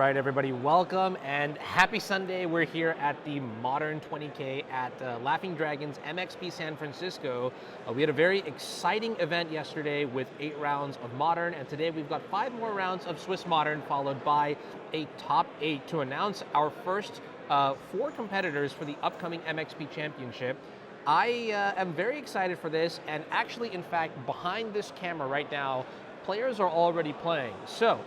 right, everybody, welcome and happy Sunday. We're here at the Modern 20K at Laughing Dragons MXP San Francisco. We had a very exciting event yesterday with 8 rounds of Modern, and today we've got 5 more rounds of Swiss Modern, followed by a top 8 to announce our first 4 competitors for the upcoming MXP Championship. I am very excited for this, and actually, in fact, behind this camera right now, players are already playing. So,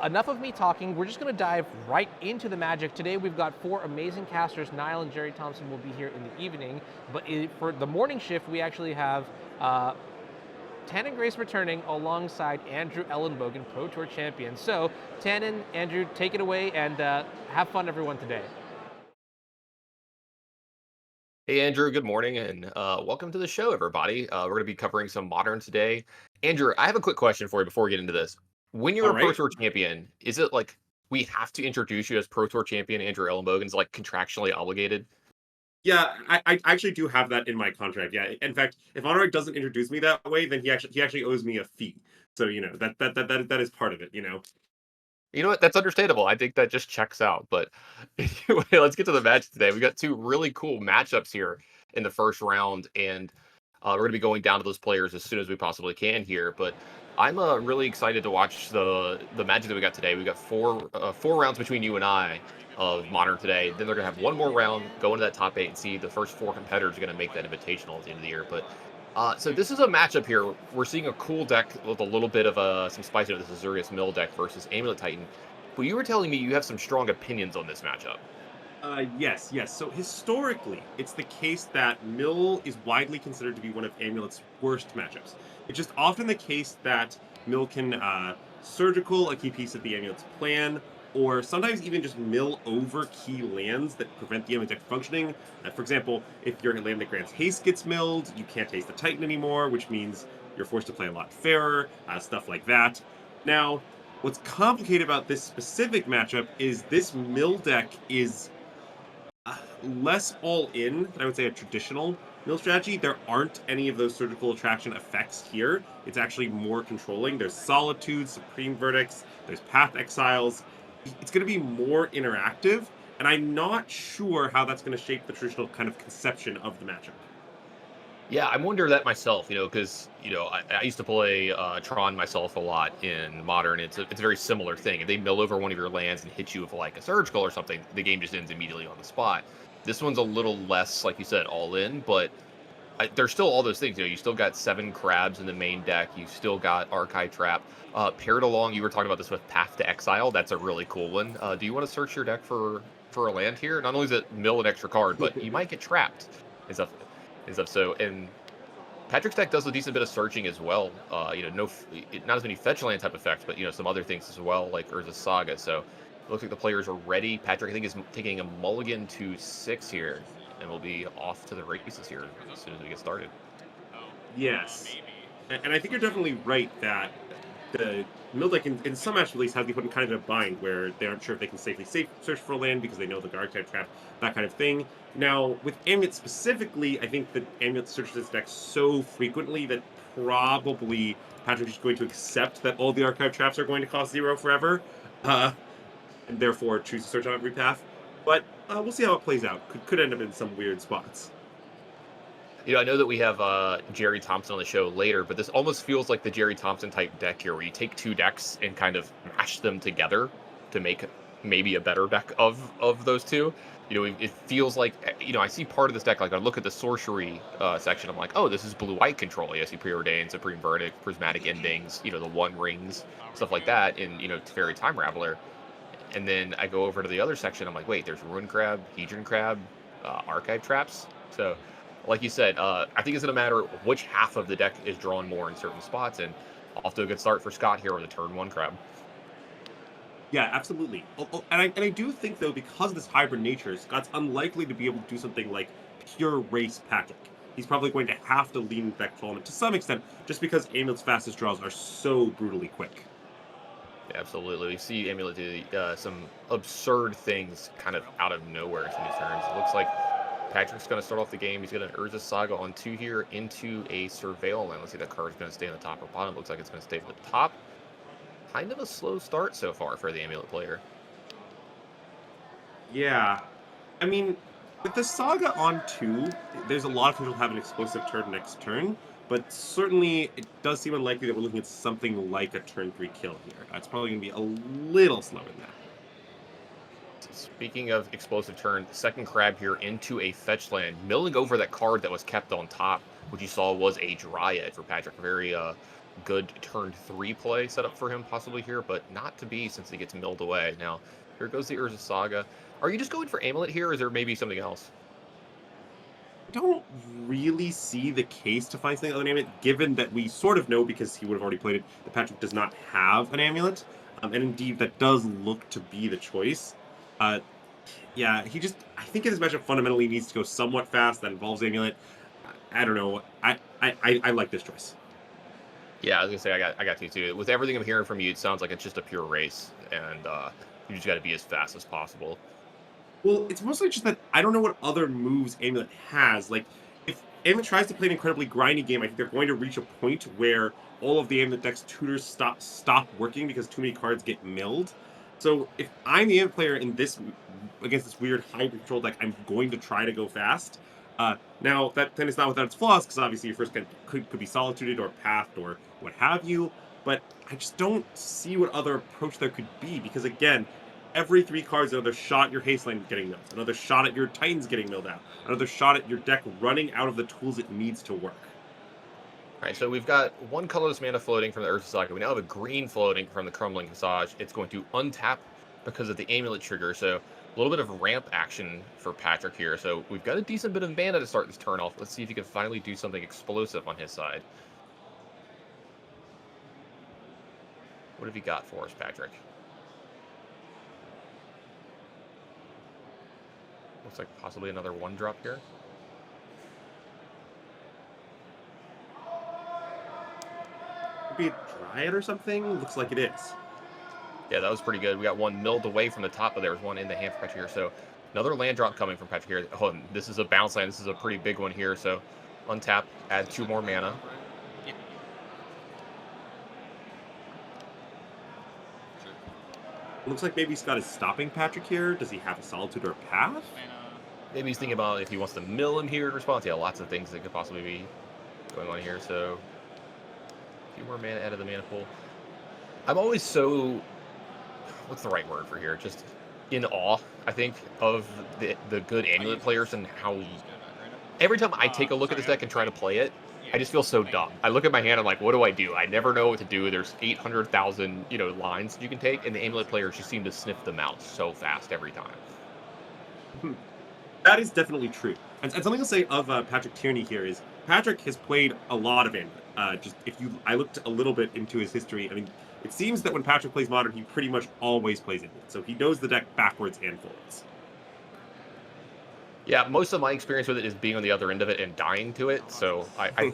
enough of me talking. We're just going to dive right into the magic. Today we've got 4 amazing casters. Niall and Jerry Thompson will be here in the evening. But for the morning shift, we actually have Tan and Grace returning alongside Andrew Ellenbogen, Pro Tour champion. So, Tan and Andrew, take it away and have fun, everyone, today. Hey Andrew, good morning and welcome to the show, everybody. We're going to be covering some Modern today. Andrew, I have a quick question for you before we get into this. When you're All a Pro right. Tour champion, is it like we have to introduce you as Pro Tour champion Andrew Ellenbogen's like contractually obligated? Yeah, I actually do have that in my contract. Yeah. In fact, if Honorary doesn't introduce me that way, then he actually owes me a fee. So that is part of it. You know what? That's understandable. I think that just checks out. But anyway, let's get to the match today. We got 2 really cool matchups here in the first round, and we're going to be going down to those players as soon as we possibly can here. But I'm really excited to watch the magic that we got today. We got 4 rounds between you and I of Modern today. Then they're going to have one more round, go into that top 8, and see the first 4 competitors are going to make that invitational at the end of the year. But so this is a matchup here. We're seeing a cool deck with a little bit of some spice into this Azorius Mill deck versus Amulet Titan. But you were telling me you have some strong opinions on this matchup. Yes. So historically, it's the case that Mill is widely considered to be one of Amulet's worst matchups. It's just often the case that Mill can surgical a key piece of the Amulet's plan, or sometimes even just mill over key lands that prevent the Amulet deck functioning. For example, if your land that grants haste gets milled, you can't haste the Titan anymore, which means you're forced to play a lot fairer, stuff like that. Now, what's complicated about this specific matchup is this mill deck is less all in than I would say a traditional mill strategy. There aren't any of those surgical attraction effects here. It's actually more controlling. There's Solitude, Supreme Verdicts, there's Path Exiles. It's going to be more interactive, and I'm not sure how that's going to shape the traditional kind of conception of the matchup. Yeah, I wonder that myself, because I used to play Tron myself a lot in Modern. It's a very similar thing. If they mill over one of your lands and hit you with like a surgical or something, the game just ends immediately on the spot. This one's a little less, like you said, all in, but there's still all those things. You still got 7 crabs in the main deck. You still got Archive Trap. Paired along, you were talking about this with Path to Exile. That's a really cool one. Do you want to search your deck for a land here? Not only is it mill an extra card, but you might get trapped. Is up, is up. So and Patrick's deck does a decent bit of searching as well. Not as many fetch land type effects, but some other things as well, like Urza's Saga. So it looks like the players are ready. Patrick, I think, is taking a mulligan to 6 here, and we'll be off to the races here as soon as we get started. Yes. And I think you're definitely right that the mill deck in some match release has to be put in kind of a bind where they aren't sure if they can safely search for a land because they know the guard type trap, that kind of thing. Now, with Amulet specifically, I think that Amulet searches this deck so frequently that probably Patrick is going to accept that all the archive traps are going to cost 0 forever, uh, and therefore choose to search on every path. But we'll see how it plays out. Could end up in some weird spots. I know that we have Jerry Thompson on the show later, but this almost feels like the Jerry Thompson type deck here, where you take 2 decks and kind of mash them together to make maybe a better deck of those 2. It feels like I see part of this deck. Like I look at the sorcery section, I'm like, oh, this is blue-white control. I see Preordained, Supreme Verdict, Prismatic Endings, the One Rings, stuff like that, and Fairy Time Raveler. And then I go over to the other section. I'm like, wait, there's Ruin Crab, Hedron Crab, Archive Traps. So, like you said, I think it's going to matter which half of the deck is drawn more in certain spots. And off to a good start for Scott here with a turn 1 crab. Yeah, absolutely. And I do think, though, because of this hybrid nature, Scott's unlikely to be able to do something like pure race Patrick. He's probably going to have to lean back to some extent, just because Amulet's fastest draws are so brutally quick. Yeah, absolutely. We see Amulet do some absurd things kind of out of nowhere some of these turns. It looks like Patrick's going to start off the game. He's got an Urza Saga on 2 here into a Surveil land. Let's see, that card's going to stay on the top or bottom. Looks like it's going to stay at the top. Kind of a slow start so far for the Amulet player. Yeah. I mean, with the Saga on 2, there's a lot of potential to have an explosive turn next turn, but certainly it does seem unlikely that we're looking at something like a turn 3 kill here. It's probably going to be a little slower than that. Speaking of explosive turn, second crab here into a fetch land, milling over that card that was kept on top, which you saw was a Dryad for Patrick. Very good turn 3 play set up for him possibly here, but not to be since he gets milled away. Now, here goes the Urza Saga. Are you just going for Amulet here, or is there maybe something else? I don't really see the case to find something other than Amulet, given that we sort of know, because he would have already played it, that Patrick does not have an Amulet. And indeed, that does look to be the choice. Uh, yeah, I think in this matchup fundamentally needs to go somewhat fast. That involves Amulet. I don't know. I like this choice. Yeah, I was gonna say I got to too. With everything I'm hearing from you, it sounds like it's just a pure race, and you just got to be as fast as possible. Well, it's mostly just that I don't know what other moves Amulet has. Like, if Amulet tries to play an incredibly grindy game, I think they're going to reach a point where all of the Amulet deck's tutors stop working because too many cards get milled. So if I'm the Amulet player in this against this weird hybrid control deck, I'm going to try to go fast. Now that then is not without its flaws, because obviously your first card could be solituded or pathed or what have you. But I just don't see what other approach there could be, because again, every 3 cards, another shot at your haste line getting milled, another shot at your Titans getting milled out, another shot at your deck running out of the tools it needs to work. All right, so we've got one colorless mana floating from the Urza Saga. We now have a green floating from the Crumbling Visage. It's going to untap because of the Amulet trigger, so a little bit of ramp action for Patrick here. So we've got a decent bit of mana to start this turn off. Let's see if he can finally do something explosive on his side. What have you got for us, Patrick? Looks like possibly another 1-drop here. Could be a Dryad or something. Looks like it is. Yeah, that was pretty good. We got one milled away from the top, but there was one in the hand for Patrick here. So another land drop coming from Patrick here. Oh, this is a bounce land. This is a pretty big one here. So untap, add 2 more mana. Looks like maybe Scott is stopping Patrick here. Does he have a Solitude or a Path? Maybe he's thinking about if he wants to mill him here in response. Yeah, lots of things that could possibly be going on here. So a few more mana out of the mana pool. I'm always so, what's the right word for here? Just in awe, I think, of the good Amulet players and how every time I take a look at this deck and try to play it, I just feel so dumb. I look at my hand, I'm like, what do I do? I never know what to do. There's 800,000, lines you can take, and the Amulet players just seem to sniff them out so fast every time. That is definitely true. And something I'll say of Patrick Tierney here is Patrick has played a lot of Amulet. I looked a little bit into his history. I mean, it seems that when Patrick plays Modern, he pretty much always plays Amulet. So he knows the deck backwards and forwards. Yeah, most of my experience with it is being on the other end of it and dying to it. So I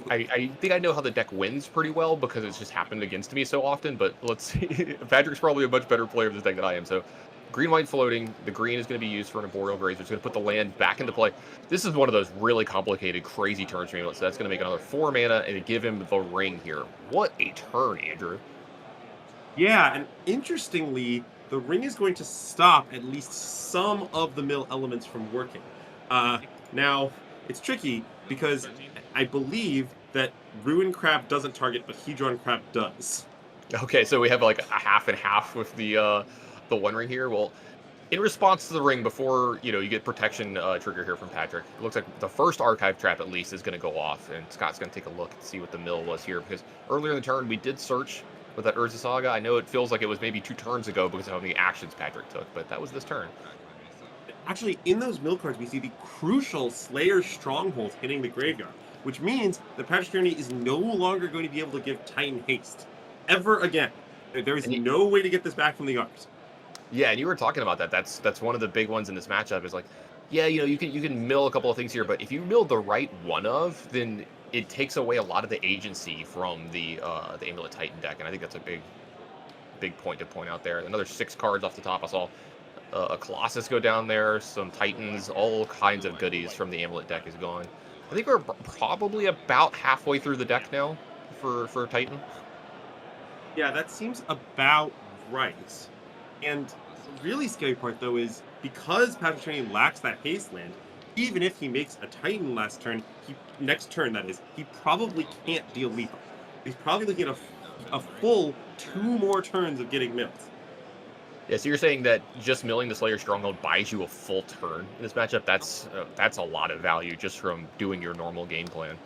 think I know how the deck wins pretty well because it's just happened against me so often. But let's see. Patrick's probably a much better player of this deck than I am. So green-white floating. The green is going to be used for an Arboreal Grazer. It's going to put the land back into play. This is one of those really complicated, crazy turns for me. So that's going to make another 4 mana and give him the ring here. What a turn, Andrew. Yeah, and interestingly, the ring is going to stop at least some of the mill elements from working. Now, it's tricky because I believe that Ruin Crab doesn't target, but Hedron Crab does. Okay, so we have like a half and half with the One Ring here. Well, in response to the ring, before you get protection trigger here from Patrick, it looks like the first archive trap at least is going to go off, and Scott's going to take a look and see what the mill was here, because earlier in the turn we did search with that Urza Saga. I know it feels like it was maybe 2 turns ago because of how many actions Patrick took, but that was this turn. Actually, in those mill cards, we see the crucial Slayer Stronghold hitting the graveyard, which means that Patrick Tierney is no longer going to be able to give Titan haste ever again. There is no way to get this back from the art. Yeah, and you were talking about that. That's one of the big ones in this matchup. Is like, yeah, you can mill a couple of things here, but if you mill the right one of, then it takes away a lot of the agency from the Amulet Titan deck, and I think that's a big point to point out there. Another 6 cards off the top. I saw a Colossus go down there, some Titans, all kinds of goodies from the Amulet deck is gone. I think we're probably about halfway through the deck now for Titan. Yeah, that seems about right. And really scary part, though, is because Patrick Trainee lacks that haste land, even if he makes a Titan next turn, that is, he probably can't deal lethal. He's probably looking at a full 2 more turns of getting milled. Yeah, so you're saying that just milling the Slayer Stronghold buys you a full turn in this matchup? That's a lot of value just from doing your normal game plan.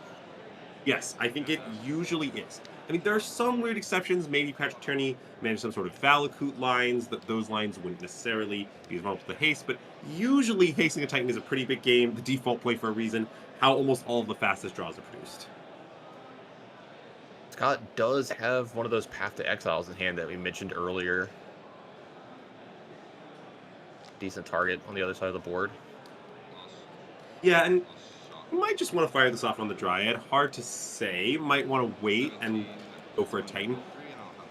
Yes, I think it usually is. I mean, there are some weird exceptions. Maybe Patrick Tierney managed some sort of Valakut lines, that those lines wouldn't necessarily be as vulnerable to haste, but usually hasting a Titan is a pretty big game, the default play for a reason, how almost all of the fastest draws are produced. Scott does have one of those Path to Exiles in hand that we mentioned earlier. Decent target on the other side of the board. Yeah, and you might just want to fire this off on the Dryad. Hard to say. Might want to wait and go for a Titan.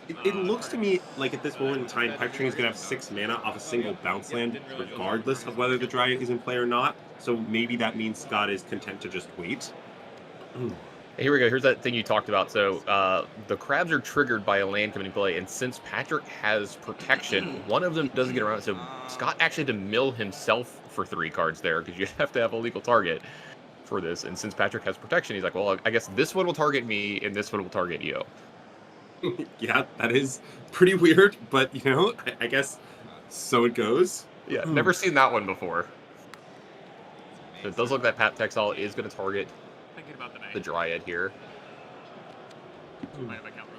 It looks to me like at this moment in time, Patrick Trainee is going to have 6 mana off a single bounce land, regardless of whether the Dryad is in play or not. So maybe that means Scott is content to just wait. Here we go. Here's that thing you talked about. So the crabs are triggered by a land coming into play, and since Patrick has protection, one of them doesn't get around. So Scott actually had to mill himself for 3 cards there because you have to have a legal target for this. And since Patrick has protection, he's like, well, I guess this one will target me, and this one will target you. Yeah, that is pretty weird, but I guess so it goes. Yeah, never seen that one before. So it does look like that Path to Exile is going to target the Dryad here.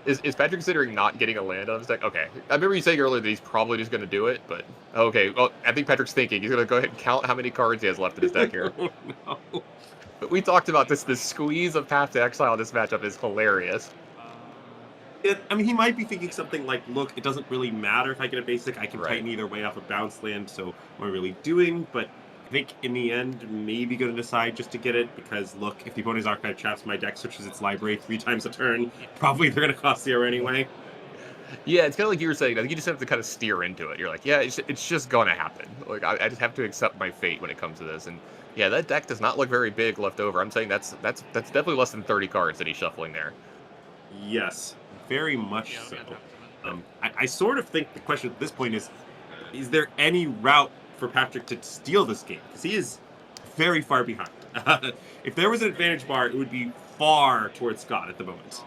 Is Patrick considering not getting a land on his deck? Okay. I remember you saying earlier that he's probably just going to do it, but okay. Well, I think Patrick's thinking. He's going to go ahead and count how many cards he has left in his deck here. Oh, no. But we talked about this. The squeeze of Path to Exile in this matchup is hilarious. I mean, he might be thinking something like, look, it doesn't really matter if I get a basic. I can Titan either way off a bounce land, so what am I really doing? But I think in the end, maybe going to decide just to get it, because look, if the opponent's Archive traps my deck switches its library 3 times a turn, probably they're going to cost 0 anyway. Yeah, it's kind of like you were saying. I think you just have to kind of steer into it. You're like, yeah, it's just going to happen. Like, I just have to accept my fate when it comes to this. And yeah, that deck does not look very big left over. I'm saying that's definitely less than 30 cards that he's shuffling there. Yes, very much so. I sort of think the question at this point is there any route for Patrick to steal this game? Because he is very far behind. If there was an advantage bar, it would be far towards Scott at the moment.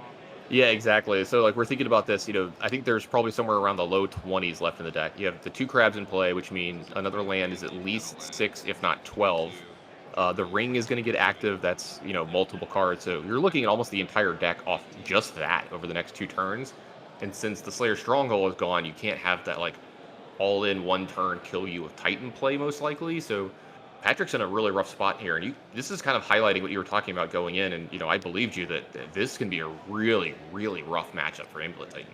Yeah, exactly. So, like, we're thinking about this, I think there's probably somewhere around the low 20s left in the deck. You have the 2 crabs in play, which means another land is at least 6, if not 12. The ring is going to get active. That's, multiple cards. So you're looking at almost the entire deck off just that over the next 2 turns. And since the Slayer Stronghold is gone, you can't have that, like, all-in 1 turn kill you with Titan play, most likely. So Patrick's in a really rough spot here. And this is kind of highlighting what you were talking about going in. And, I believed you that this can be a really, really rough matchup for Amulet Titan.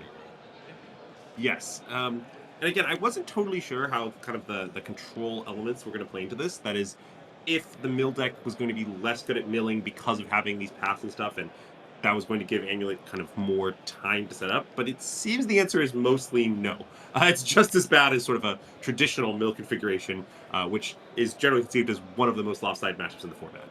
Yes. And again, I wasn't totally sure how kind of the control elements were going to play into this. That is, if the mill deck was going to be less good at milling because of having these paths and stuff, and that was going to give Amulet kind of more time to set up. But it seems the answer is mostly no. It's just as bad as sort of a traditional mill configuration, which is generally conceived as one of the most lopsided matchups in the format.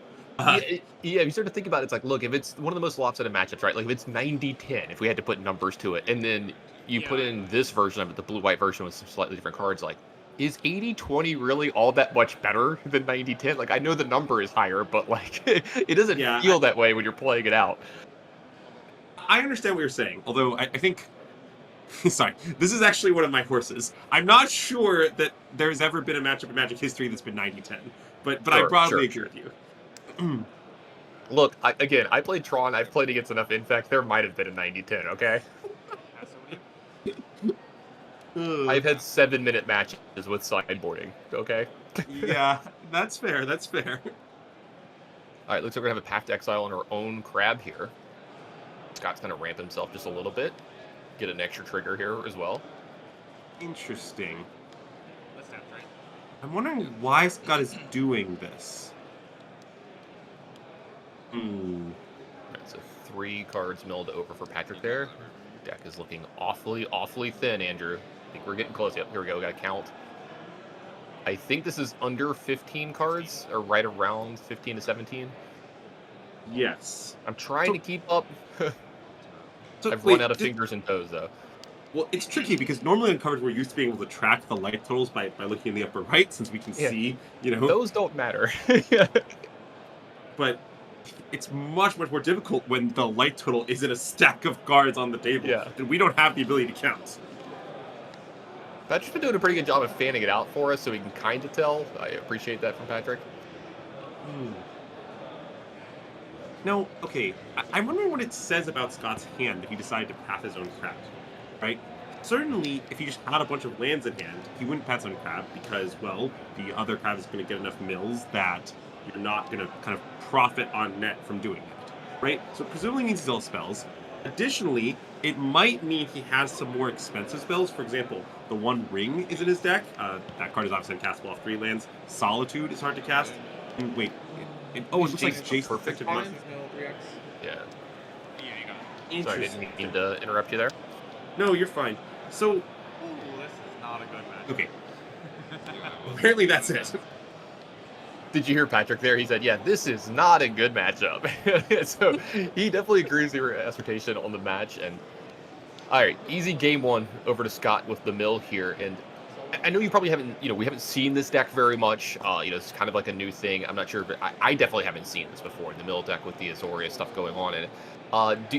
Yeah, if you start to think about it, it's like, look, if it's one of the most lopsided matchups, right? Like if it's 90-10, if we had to put numbers to it, and then you put in this version of it, the blue-white version with some slightly different cards, like, is 80-20 really all that much better than 90-10? Like, I know the number is higher, but, like, it doesn't feel that way when you're playing it out. I understand what you're saying, although I think... Sorry, this is actually one of my horses. I'm not sure that there's ever been a matchup in Magic history that's been 90-10, but I broadly agree with you. Look, I played Tron. I've played against enough Infect. There might have been a 90-10, okay? I've had 7-minute matches with sideboarding, okay? Yeah, that's fair, that's fair. Alright, looks like we're going to have a Path to Exile on our own crab here. Scott's going to ramp himself just a little bit. Get an extra trigger here as well. Interesting. I'm wondering why Scott is doing this. Right, so 3 cards milled over for Patrick there. Deck is looking awfully, awfully thin, Andrew. I think we're getting close. Yep, here we go. We got to count. I think this is under 15 cards, or right around 15 to 17. Yes. I'm trying to keep up. So, I've run out of fingers and toes, though. Well, it's tricky because normally on covers we're used to being able to track the light totals by looking in the upper right, since we can Yeah. see, you know. Those don't matter. But it's much more difficult when the light total is in a stack of cards on the table, Yeah. and we don't have the ability to count. Patrick's been doing a pretty good job of fanning it out for us, so we can kind of tell. I appreciate that from Patrick. Now, okay, I'm wondering what it says about Scott's hand if he decided to path his own crab, right? Certainly, if he just had a bunch of lands in hand, he wouldn't path his own crab because, well, the other crab is going to get enough mills that you're not going to kind of profit on net from doing that, right? So it presumably means he's all spells. Additionally, it might mean he has some more expensive spells. For example, the One Ring is in his deck. That card is obviously uncastable off 3 lands. Solitude is hard to cast. And wait, it looks like Jace perfect Perfect fine. Mind. Yeah. Yeah, you got it. Sorry, I didn't mean to interrupt you there. No, you're fine. So, Ooh, this is not a good match. okay, apparently that's it. Did you hear Patrick there? He said, yeah, this is not a good matchup. So he definitely agrees with your assertion on the match. And all right, easy game 1 over to Scott with the mill here. And I know you probably haven't, we haven't seen this deck very much. It's kind of like a new thing. I'm not sure, but I definitely haven't seen this before. The mill deck with the Azorius stuff going on in it.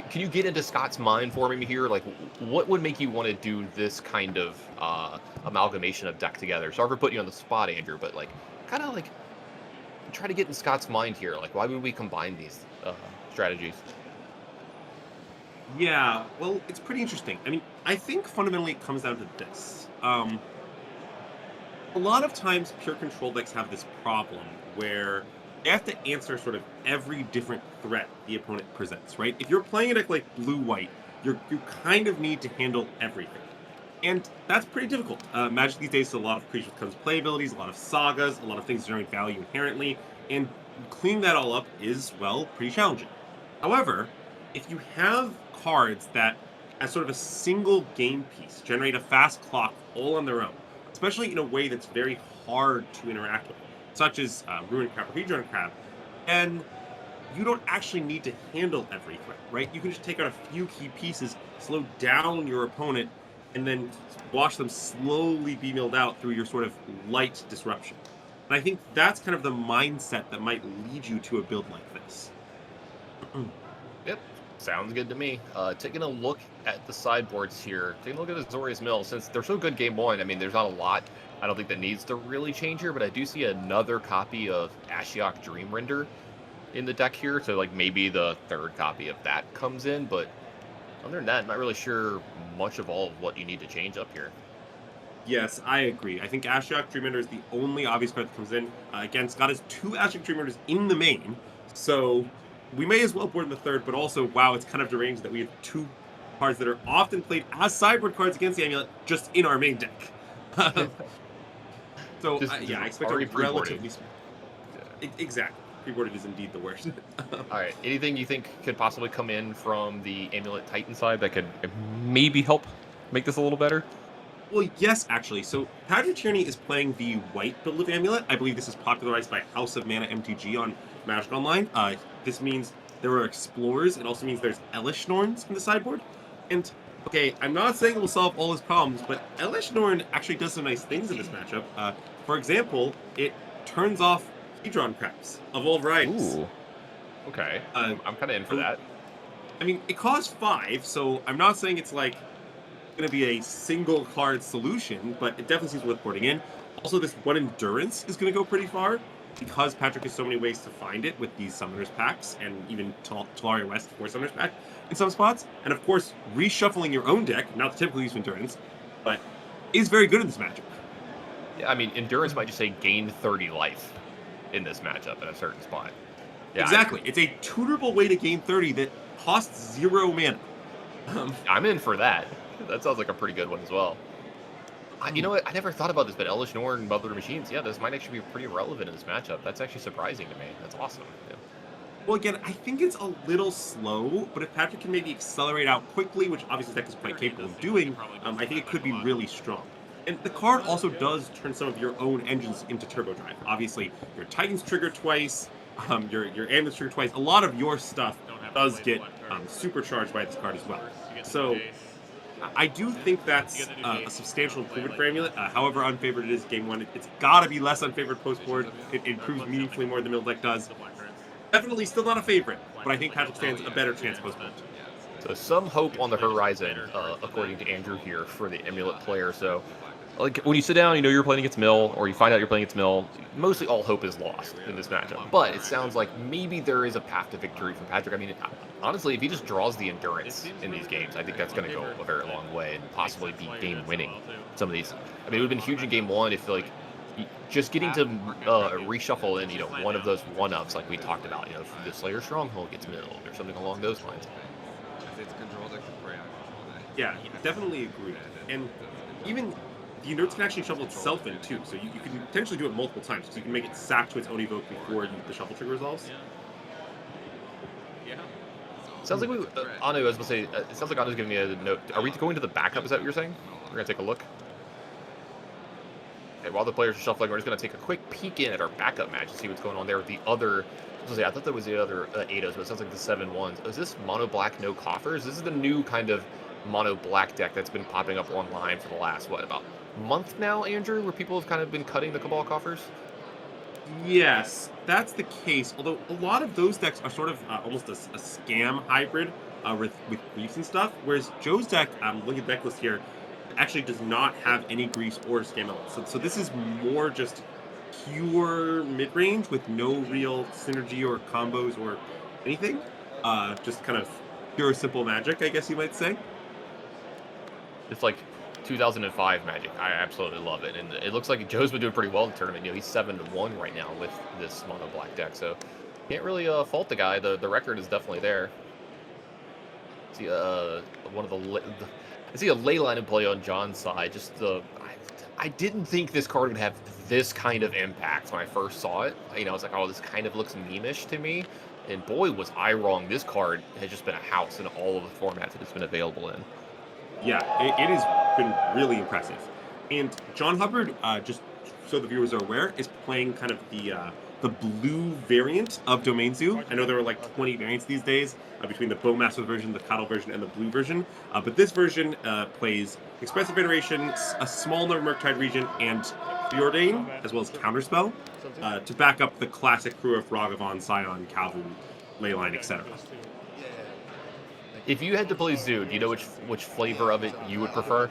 Can you get into Scott's mind for me here? Like, what would make you want to do this kind of amalgamation of deck together? Sorry for putting you on the spot, Andrew, but like, kind of like, try to get in Scott's mind here. Like, why would we combine these strategies? Yeah, well, it's pretty interesting. I mean, I think fundamentally it comes down to this. A lot of times pure control decks have this problem where they have to answer sort of every different threat the opponent presents, right? If you're playing a deck like blue-white, you kind of need to handle everything. And that's pretty difficult. Magic these days is a lot of creatures with tons of play abilities, a lot of sagas, a lot of things that generate value inherently, and cleaning that all up is, well, pretty challenging. However, if you have cards that, as sort of a single game piece, generate a fast clock all on their own, especially in a way that's very hard to interact with, such as Ruined Crab or Hedron Crab, and you don't actually need to handle every threat, right? You can just take out a few key pieces, slow down your opponent, and then watch them slowly be milled out through your sort of light disruption. And I think that's kind of the mindset that might lead you to a build like this. Yep, sounds good to me. Taking a look at the sideboards here, taking a look at Azorius Mill, since they're so good game 1, I mean, there's not a lot I don't think that needs to really change here, but I do see another copy of Ashiok Dreamrender in the deck here, so like maybe the 3rd copy of that comes in, but other than that, I'm not really sure much of all of what you need to change up here. Yes, I agree. I think Ashiok Dreamrender is the only obvious card that comes in. Again, Scott has 2 Ashiok Dreamrenders in the main, so we may as well board in the 3rd, but also, wow, it's kind of deranged that we have 2 cards that are often played as sideboard cards against the Amulet just in our main deck. So, yeah, I expect a relatively... Exactly. Pre-boarded is indeed the worst. All right, anything you think could possibly come in from the Amulet Titan side that could maybe help make this a little better? Well, yes, actually. So, Patrick Tierney is playing the white build of Amulet. I believe this is popularized by House of Mana MTG on Magic Online. This means there are Explorers. It also means there's Elish Norns in the sideboard. And, okay, I'm not saying it will solve all his problems, but Elish Norn actually does some nice things in this matchup. For example, it turns off Hedron Crabs of all varieties. Ooh. Okay. I'm kind of in for that. I mean, it costs 5, so I'm not saying it's like going to be a single card solution, but it definitely seems worth porting in. Also, this one Endurance is going to go pretty far because Patrick has so many ways to find it with these Summoners packs and even Talaria West 4 Summoners pack in some spots. And of course, reshuffling your own deck, not the typical use of Endurance, but is very good in this matchup. Yeah, I mean, Endurance might just say gain 30 life in this matchup at a certain spot. Yeah, exactly. It's a tutorable way to gain 30 that costs 0 mana. I'm in for that. That sounds like a pretty good one as well. You know what? I never thought about this, but Elish Norn and Bubbler Machines, yeah, this might actually be pretty relevant in this matchup. That's actually surprising to me. That's awesome. Yeah. Well, again, I think it's a little slow, but if Patrick can maybe accelerate out quickly, which obviously Deck is quite capable of doing, I think it could be really strong. And the card also does turn some of your own engines into turbo drive. Obviously, your Titans trigger twice, your Amulets trigger twice. A lot of your stuff does get supercharged by this card as well. So I do think that's a substantial improvement for Amulet. However unfavored it is game one, it's got to be less unfavored post-board. It improves meaningfully more than Mill deck does. Definitely still not a favorite, but I think Patrick stands a better chance post-board. So some hope on the horizon, according to Andrew here, for the Amulet player. So, like when you sit down, you know you're playing against Mill, or you find out you're playing against Mill. Mostly all hope is lost in this matchup. But it sounds like maybe there is a path to victory for Patrick. I mean, honestly, if he just draws the endurance in these games, I think that's going to go a very long way and possibly be game-winning. Some of these, I mean, it would have been huge in game one if like just getting to reshuffle in, one of those one-ups like we talked about. If the Slayer Stronghold gets Mill or something along those lines. Yeah, definitely agree. And even the endurance can actually shuffle itself in too, so you can potentially do it multiple times. So you can make it sack to its own evoke before the shuffle trigger resolves. Sounds like Anu, I was going to say, it sounds like Anu's giving me a note. Are we going to the backup? Is that what you're saying? We're going to take a look. Okay, while the players are shuffling, we're just going to take a quick peek in at our backup match and see what's going on there with the other. I thought that was the other 8-0s, but it sounds like the 7-1s. Is this mono black, no coffers? This is the new kind of mono black deck that's been popping up online for the last, about a month now, Andrew, where people have kind of been cutting the Cabal coffers? Yes, that's the case. Although a lot of those decks are sort of almost a scam hybrid with griefs and stuff. Whereas Joe's deck, looking at the deck list here, actually does not have any griefs or scam elements. So this is more just pure mid-range with no real synergy or combos or anything. Just kind of pure simple magic, I guess you might say. It's like 2005 Magic. I absolutely love it, and it looks like Joe's been doing pretty well in the tournament. He's 7-1 right now with this mono black deck, so can't really fault the guy. The record is definitely there. See, one of I see a ley line in play on John's side. Just I didn't think this card would have this kind of impact when I first saw it. I was like, oh, this kind of looks meme-ish to me, and boy, was I wrong. This card has just been a house in all of the formats that it's been available in. Yeah, it has been really impressive. And John Hubbard, just so the viewers are aware, is playing kind of the blue variant of Domain Zoo. I know there are like 20 variants these days between the Bowmaster version, the Cattle version, and the blue version. But this version plays Expressive Veneration, a small number of Murktide Region, and Preordain, as well as Counterspell, to back up the classic crew of Ragavan, Scion, Calvin, Leyline, etc. If you had to play Zoo, do you know which flavor of it you would prefer?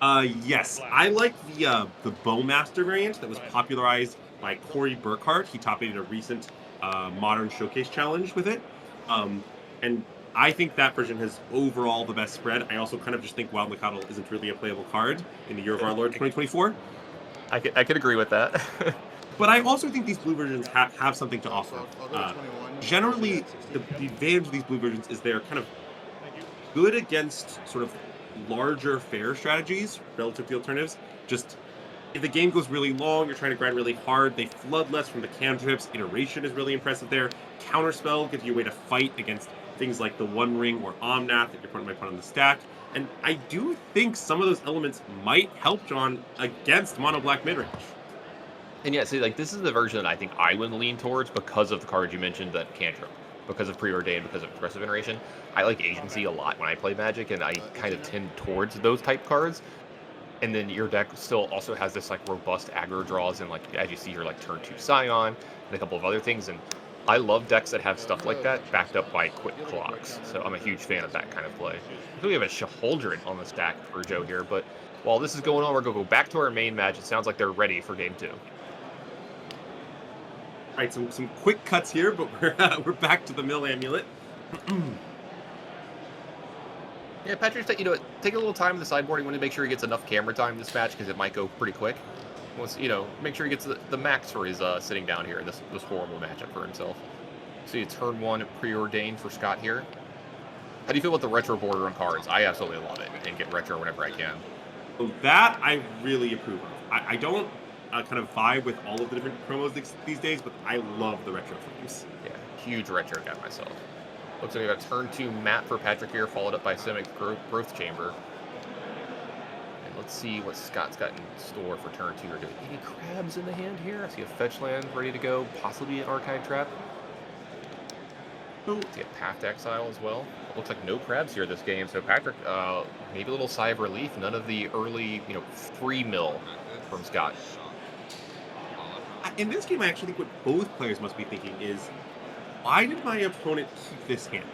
Yes, I like the Bowmaster variant that was popularized by Corey Burkhart. He top-aided a recent Modern Showcase challenge with it, and I think that version has overall the best spread. I also kind of just think Wild Mikado isn't really a playable card in the Year of Our Lord 2024. I could agree with that. But I also think these blue versions have something to offer. Generally, the advantage of these blue versions is they're kind of good against sort of larger fair strategies relative to the alternatives. Just if the game goes really long, you're trying to grind really hard, they flood less from the cantrips. Iteration is really impressive there. Counterspell gives you a way to fight against things like the One Ring or Omnath that your opponent might put on the stack. And I do think some of those elements might help John against mono black midrange. And yeah, see, like this is the version that I think I would lean towards because of the cards you mentioned, that cantrip, because of Preordained, because of Progressive Veneration. I like Agency a lot when I play Magic, and I kind of tend towards those type cards. And then your deck still also has this like robust aggro draws, and like as you see here, like turn 2 Scion and a couple of other things. And I love decks that have stuff like that backed up by quick clocks. So I'm a huge fan of that kind of play. I think we have a Shaholdred on the stack for Joe here, but while this is going on, we're going to go back to our main match. It sounds like they're ready for game 2. All right, some quick cuts here, but we're back to the Mill Amulet. Yeah, Patrick's take a little time in the sideboard. You want to make sure he gets enough camera time in this match because it might go pretty quick. Wants make sure he gets the max for his sitting down here in this horrible matchup for himself. See, it's turn 1 Preordained for Scott here. How do you feel about the retro border on cards? I absolutely love it and get retro whenever I can. So that I really approve of. I don't kind of vibe with all of the different promos these days, but I love the retro themes. Yeah, huge retro guy myself. Looks like we got turn 2 Map for Patrick here, followed up by Simic Growth Chamber. And let's see what Scott's got in store for turn 2. Are there any crabs in the hand here? I see a fetch land ready to go, possibly an Archive Trap. So, Let's get Path to Exile as well. It looks like no crabs here this game, so Patrick, maybe a little sigh of relief. None of the early, free mill from Scott. in this game, I actually think what both players must be thinking is, why did my opponent keep this hand?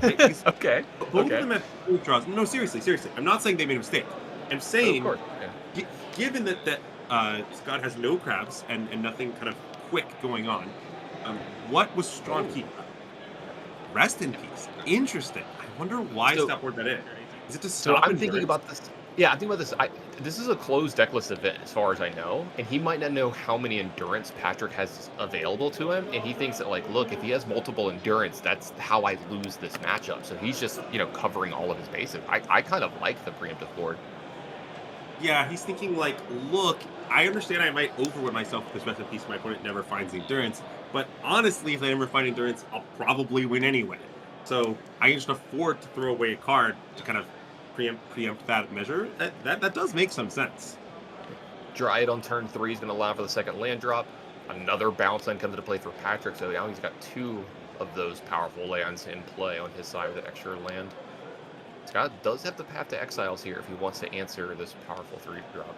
Right? Because Okay. both Okay. of them have both draws. No, seriously, seriously. I'm not saying they made a mistake. I'm Of saying, course. Yeah. given that Scott has no crabs and nothing kind of quick going on, what was Strawn keep? Rest in peace. Interesting. I wonder why So- Scott poured that in. Is it to So stop I'm thinking endurance? about this. Yeah, I'm thinking about this. This is a closed decklist event, as far as I know, and he might not know how many endurance Patrick has available to him, and he thinks that, like, look, if he has multiple endurance, that's how I lose this matchup. So he's just, covering all of his bases. I kind of like the preemptive board. Yeah, he's thinking like, look, I understand I might overwhelm myself with this rest in peace. My opponent never finds endurance, but honestly, if I never find endurance, I'll probably win anyway. So I can just afford to throw away a card to kind of preempt that measure. That does make some sense. Dryad on turn 3 is going to allow for the second land drop. Another bounce line comes into play for Patrick, so now he's got 2 of those powerful lands in play on his side with the extra land. Scott does have the Path to Exiles here if he wants to answer this powerful 3-drop.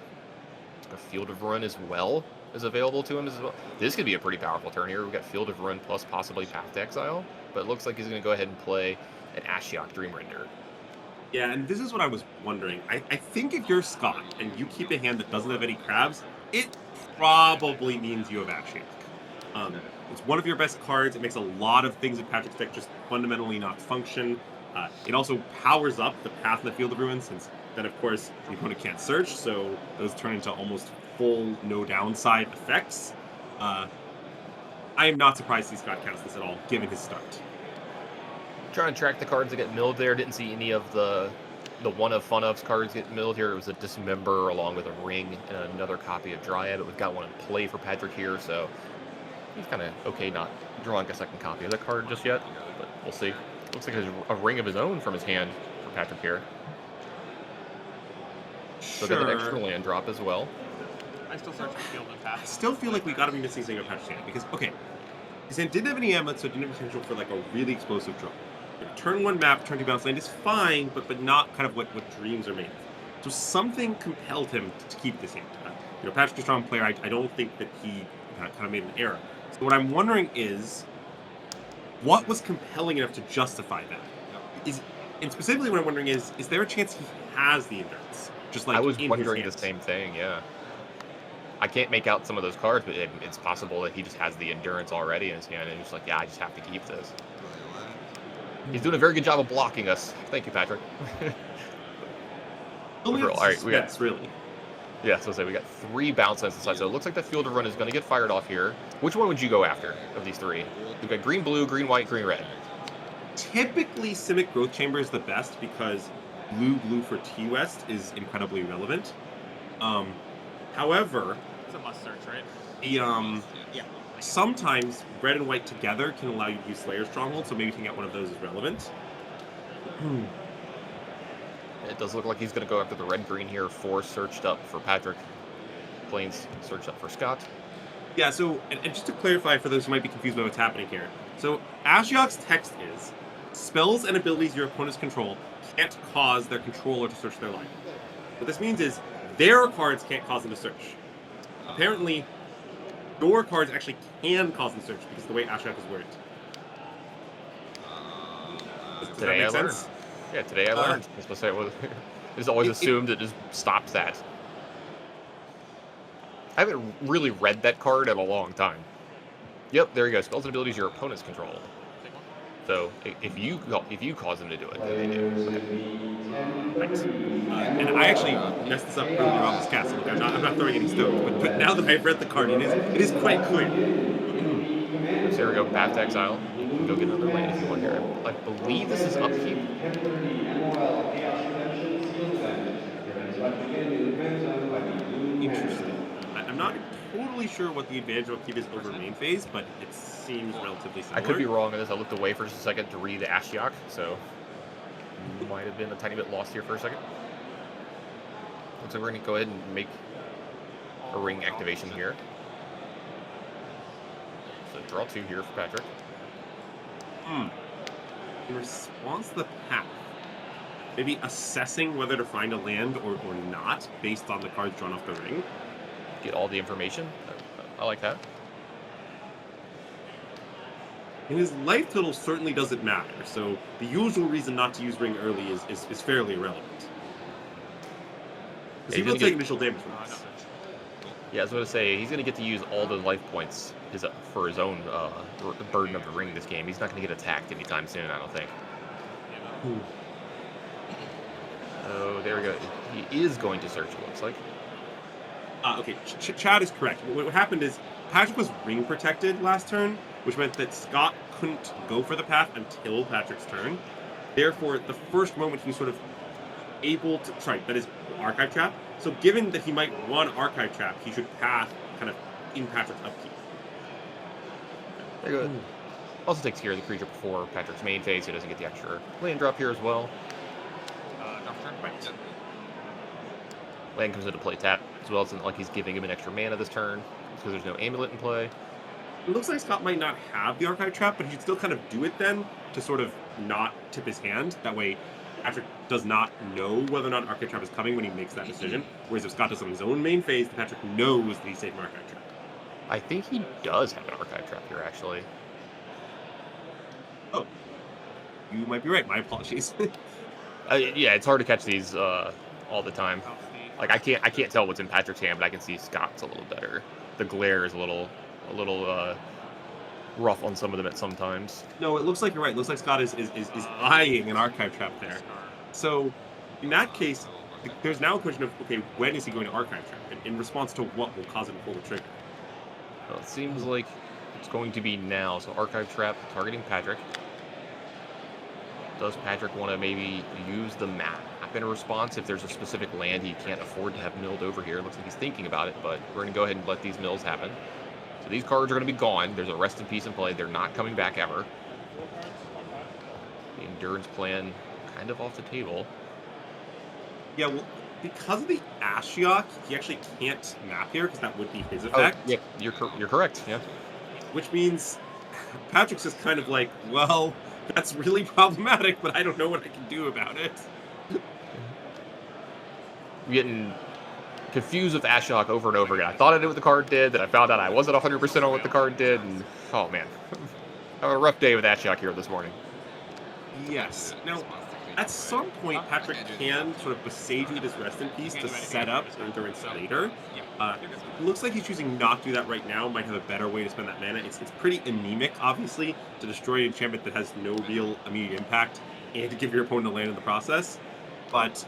A Field of Ruin as well is available to him as well. This could be a pretty powerful turn here. We've got Field of Ruin plus possibly Path to Exile, but it looks like he's going to go ahead and play an Ashiok Dreamrender. Yeah, and this is what I was wondering. I think if you're Scott and you keep a hand that doesn't have any crabs, it probably means you have Ashiok. It's one of your best cards. It makes a lot of things in Patrick's deck just fundamentally not function. It also powers up the Path in the Field of Ruin, since then, of course, the opponent can't search, so those turn into almost full no downside effects. I am not surprised to see Scott counts this at all, given his start. Trying to track the cards that get milled there. Didn't see any of the one of fun of's cards get milled here. It was a Dismember along with a ring and another copy of Dryad, but we've got one in play for Patrick here, so he's kind of okay not drawing a second copy of the card just yet, but we'll see. Looks like there's a ring of his own from his hand for Patrick here. So got an extra land drop as well. I still search for field and I path. still feel like we gotta be missing something about Patrick's hand, because, okay, his hand didn't have any amulets, so it didn't have potential for, like, a really explosive draw. Turn 1 map, turn 2 bounce land is fine, but not kind of what dreams are made of. So something compelled him to keep this hand. Patrick's a strong player. I don't think that he kind of made an error. So what I'm wondering is, what was compelling enough to justify that? And specifically what I'm wondering is there a chance he has the endurance? Just like I was in wondering his the hands? same thing, yeah. I can't make out some of those cards, but it's possible that he just has the endurance already in his hand, and he's like, yeah, I just have to keep this. He's doing a very good job of blocking us. Thank you, Patrick. Only Overall, all right, we got- suspense, really. Yeah, so we got 3 bounce lands inside, so it looks like the Field of Run is going to get fired off here. Which one would you go after of these 3? We've got green, blue, green, white, green, red. Typically, Simic Growth Chamber is the best because blue for T-West is incredibly relevant. However, It's a must search, right? the sometimes red and white together can allow you to use Slayer Stronghold, so maybe taking out one of those is relevant. It does look like he's going to go after the red-green here. 4 searched up for Patrick. Plains searched up for Scott. Yeah, so, and just to clarify for those who might be confused by what's happening here. So, Ashiok's text is, spells and abilities your opponents control can't cause their controller to search their line. What this means is, their cards can't cause them to search. Apparently, your cards actually can cause them to search because of the way Ashiok is worded. Does that Today make I learned. sense? Yeah, today I learned. I was supposed to say, well, it's always assumed it just stops that. I haven't really read that card in a long time. Yep, there you go. Spells and abilities your opponents control. So if you cause them to do it, then they do. Okay. Nice. And I actually messed this up earlier on this cast. So look, I'm not throwing any stones, but now that I've read the card, it is quite clear. So here we go. Path to Exile. You can go get another land if you want here. I believe this is upkeep. Interesting. I'm not totally sure what the advantage of upkeep is over main phase, but it seems relatively similar. I could be wrong on this. I looked away for just a second to read the Ashiok, so might have been a tiny bit lost here for a second. So we're going to go ahead and make a ring activation here. So draw 2 here for Patrick. In response to the path, maybe assessing whether to find a land or not based on the cards drawn off the ring. Get all the information. I like that. And his life total certainly doesn't matter, so the usual reason not to use ring early is fairly irrelevant. Because Yeah, he he's will gonna take get- initial damage from No this. search. Yeah, I was going to say, he's going to get to use all those life points for his own burden of the ring this game. He's not going to get attacked anytime soon, I don't think. Yeah, Hmm. Oh, there we go. He is going to search, it looks like. Okay, Chad is correct. What happened is Patrick was ring protected last turn, which meant that Scott couldn't go for the path until Patrick's turn. Therefore, the first moment he was sort of able to, that is Archive Trap. So given that he might want Archive Trap, he should path kind of in Patrick's upkeep. There you go. Also takes care of the creature before Patrick's main phase. He doesn't get the extra land drop here as well. drop turn. Right. Yep. Land comes into play tap as well. It's not like he's giving him an extra mana this turn because there's no Amulet in play. It looks like Scott might not have the Archive Trap, but he should still kind of do it then to sort of not tip his hand. That way, Patrick does not know whether or not Archive Trap is coming when he makes that decision. Whereas if Scott does it on his own main phase, then Patrick knows that he's safe from Archive Trap. I think he does have an Archive Trap here, actually. Oh, you might be right. My apologies. Yeah, it's hard to catch these all the time. Off the- Like I can't tell what's in Patrick's hand, but I can see Scott's a little better. The glare is a little rough on some of them at some times. No, it looks like you're right. It looks like Scott is eyeing an Archive Trap there. So, in that case, there's now a question of, okay, when is he going to Archive Trap? And in response to what will cause him to pull the trigger? Well, it seems like it's going to be now. So Archive Trap targeting Patrick. Does Patrick want to maybe use the map in a response if there's a specific land he can't afford to have milled over here? Looks like he's thinking about it, but we're going to go ahead and let these mills happen. So these cards are going to be gone. There's a Rest in Peace in play. They're not coming back ever. The Endurance plan kind of off the table. Yeah, well, because of the Ashiok, he actually can't map here because that would be his effect. Oh, yeah, you're correct. Yeah. Which means Patrick's just kind of like, well, that's really problematic, but I don't know what I can do about it. I'm getting confused with Ashiok over and over again. I thought I knew what the card did, then I found out I wasn't 100% on what the card did, and oh man. I have a rough day with Ashiok here this morning. Yes. Now, at some point, Patrick can sort of besage you this Rest in Peace to set up Endurance later. Looks like he's choosing not to do that right now. Might have a better way to spend that mana. It's pretty anemic, obviously, to destroy an enchantment that has no real immediate impact and to give your opponent a land in the process. But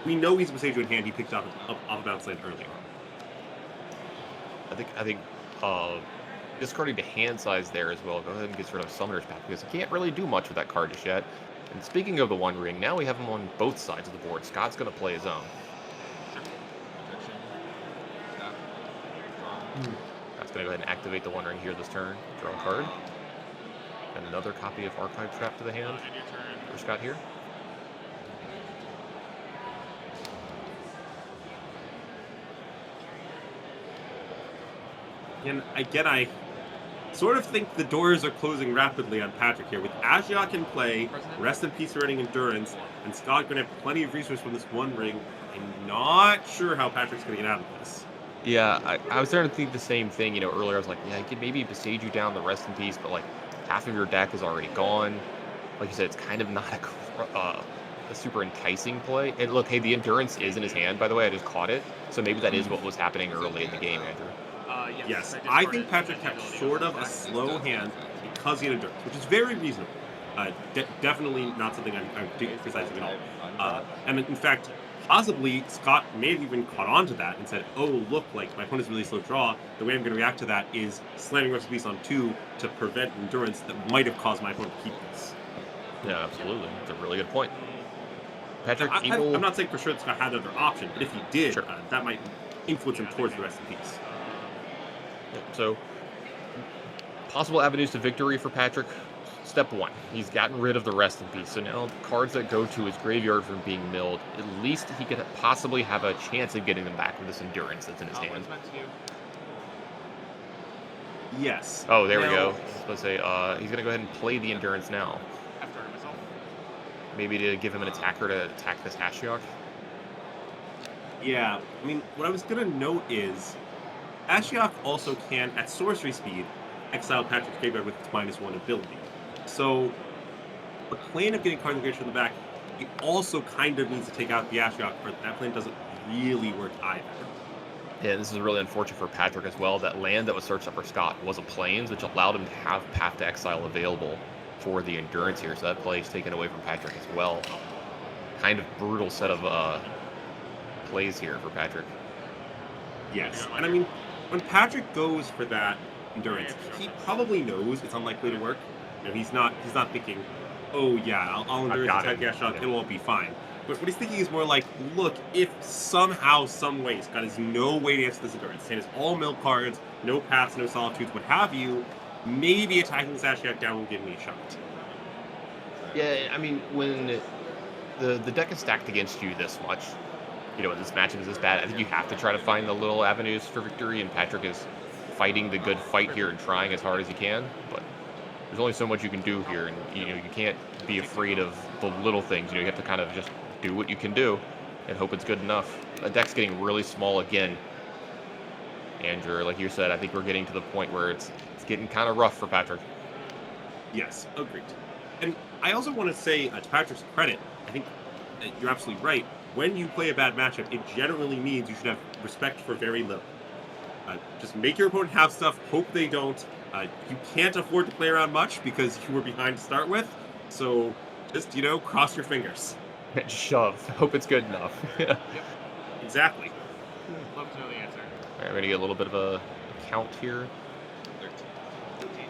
we know he's a besage you in hand. He picked up off a bounce land earlier. I think discarding the hand size there as well. Go ahead and get rid of Summoner's Pact because he can't really do much with that card just yet. And speaking of the One Ring, now we have him on both sides of the board. Scott's going to play his own. Scott's going to go ahead and activate the One Ring here this turn. Draw a card. And another copy of Archive Trap to the hand End your turn. for Scott here. And again, I sort of think the doors are closing rapidly on Patrick here. With Ashiok in play, Rest in Peace running Endurance, and Scott going to have plenty of resources from this One Ring. I'm not sure how Patrick's going to get out of this. Yeah, I was starting to think the same thing. Earlier I was like, yeah, I could maybe besage you down the Rest in Peace, but like half of your deck is already gone. Like you said, it's kind of not a super enticing play. And look, hey, the Endurance is in his hand, by the way. I just caught it. So maybe that is what was happening early in the game, Andrew. Yes, I think Patrick had sort of a slow hand because he had Endurance, which is very reasonable. Definitely not something I'm criticizing at all. And in fact, possibly Scott may have even caught on to that and said, oh, look, like my opponent's really slow draw. The way I'm going to react to that is slamming Rest in Peace on 2 to prevent Endurance that might have caused my opponent to keep this. Yeah, absolutely. It's a really good point. Patrick, I'm not saying for sure that Scott had another option, but if he did, Sure. That might influence him towards the Rest in Peace. So, possible avenues to victory for Patrick. Step 1, he's gotten rid of the Rest in Peace. So now cards that go to his graveyard from being milled, at least he could possibly have a chance of getting them back with this Endurance that's in his hand. Yes. Oh, there we Now, go. I was supposed to say, he's going to go ahead and play the Endurance now. I've started myself. Maybe to give him an attacker to attack this Ashiok. Yeah, I mean, what I was gonna note is Ashiok also can, at sorcery speed, exile Patrick's graveyard with its -1 ability. So, the plan of getting cards from the back, it also kind of needs to take out the Ashiok, but that plan doesn't really work either. Yeah, this is really unfortunate for Patrick as well. That land that was searched up for Scott was a Plains, which allowed him to have Path to Exile available for the Endurance here. So that play is taken away from Patrick as well. Kind of brutal set of plays here for Patrick. Yes, and I mean, when Patrick goes for that endurance, he probably knows it's unlikely to work. You know, he's not thinking, "Oh yeah, I'll endurance got attack it. Ashiok, Yeah. it'll all be fine." But what he's thinking is more like, "Look, if somehow, some way, Scott has no way to answer this endurance, and it's all mill cards, no paths, no solitudes, what have you, maybe attacking this Ashiok down will give me a shot." Yeah, I mean, when the deck is stacked against you this much, you know, when this matchup is this bad, I think you have to try to find the little avenues for victory, and Patrick is fighting the good fight here and trying as hard as he can, but there's only so much you can do here, and you know, you can't be afraid of the little things. You know, you have to kind of just do what you can do and hope it's good enough. The deck's getting really small again, Andrew. Like you said, I think we're getting to the point where it's getting kind of rough for Patrick. Yes, agreed. And I also want to say, to Patrick's credit, I think you're absolutely right. When you play a bad matchup, it generally means you should have respect for very little. Just make your opponent have stuff, hope they don't. You can't afford to play around much because you were behind to start with. So just, cross your fingers. Just shove. Hope it's good enough. Yeah. Exactly. Love to know the answer. All right, we're gonna get a little bit of a count here. 13.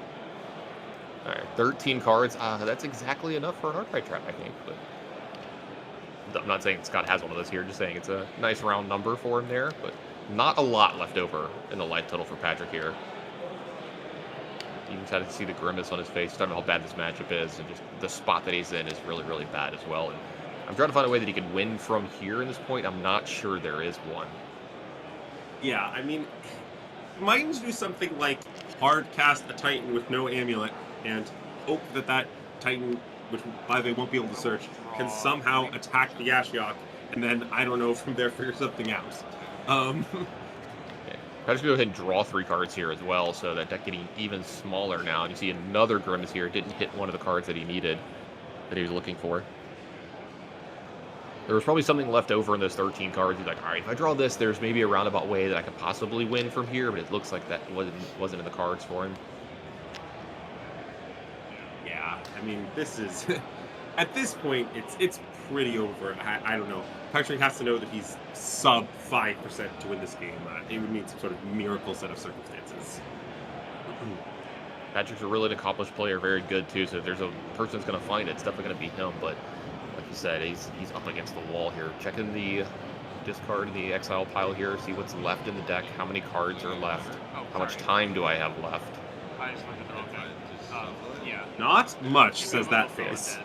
All right, 13 cards. That's exactly enough for an archetype trap, I think. But I'm not saying Scott has one of those here. Just saying it's a nice round number for him there, but not a lot left over in the life total for Patrick here. You can kind of see the grimace on his face. Talking about how bad this matchup is, and just the spot that he's in is really, really bad as well. And I'm trying to find a way that he can win from here in this point. I'm not sure there is one. Yeah, I mean, might do something like hard cast a Titan with no amulet and hope that Titan, which by the way won't be able to search, can somehow attack the Ashiok, and then, I don't know, from there figure something out. Yeah. Patrick's gonna go ahead and draw 3 cards here as well, so that deck getting even smaller now. And you see another grimace here. Didn't hit one of the cards that he needed, that he was looking for. There was probably something left over in those 13 cards. He's like, all right, if I draw this, there's maybe a roundabout way that I could possibly win from here, but it looks like that wasn't in the cards for him. Yeah, I mean, this is at this point it's pretty over. I don't know. Patrick has to know that he's sub 5% to win this game. It would need some sort of miracle set of circumstances. Patrick's a really accomplished player, very good too. So if there's a person that's going to find it, it's definitely going to be him. But like you said, he's up against the wall here. Checking the discard, the exile pile here, see what's left in the deck, how many cards are left, how much time do I have left. I just looked at the wrong thing. Yeah. Not much, says that face.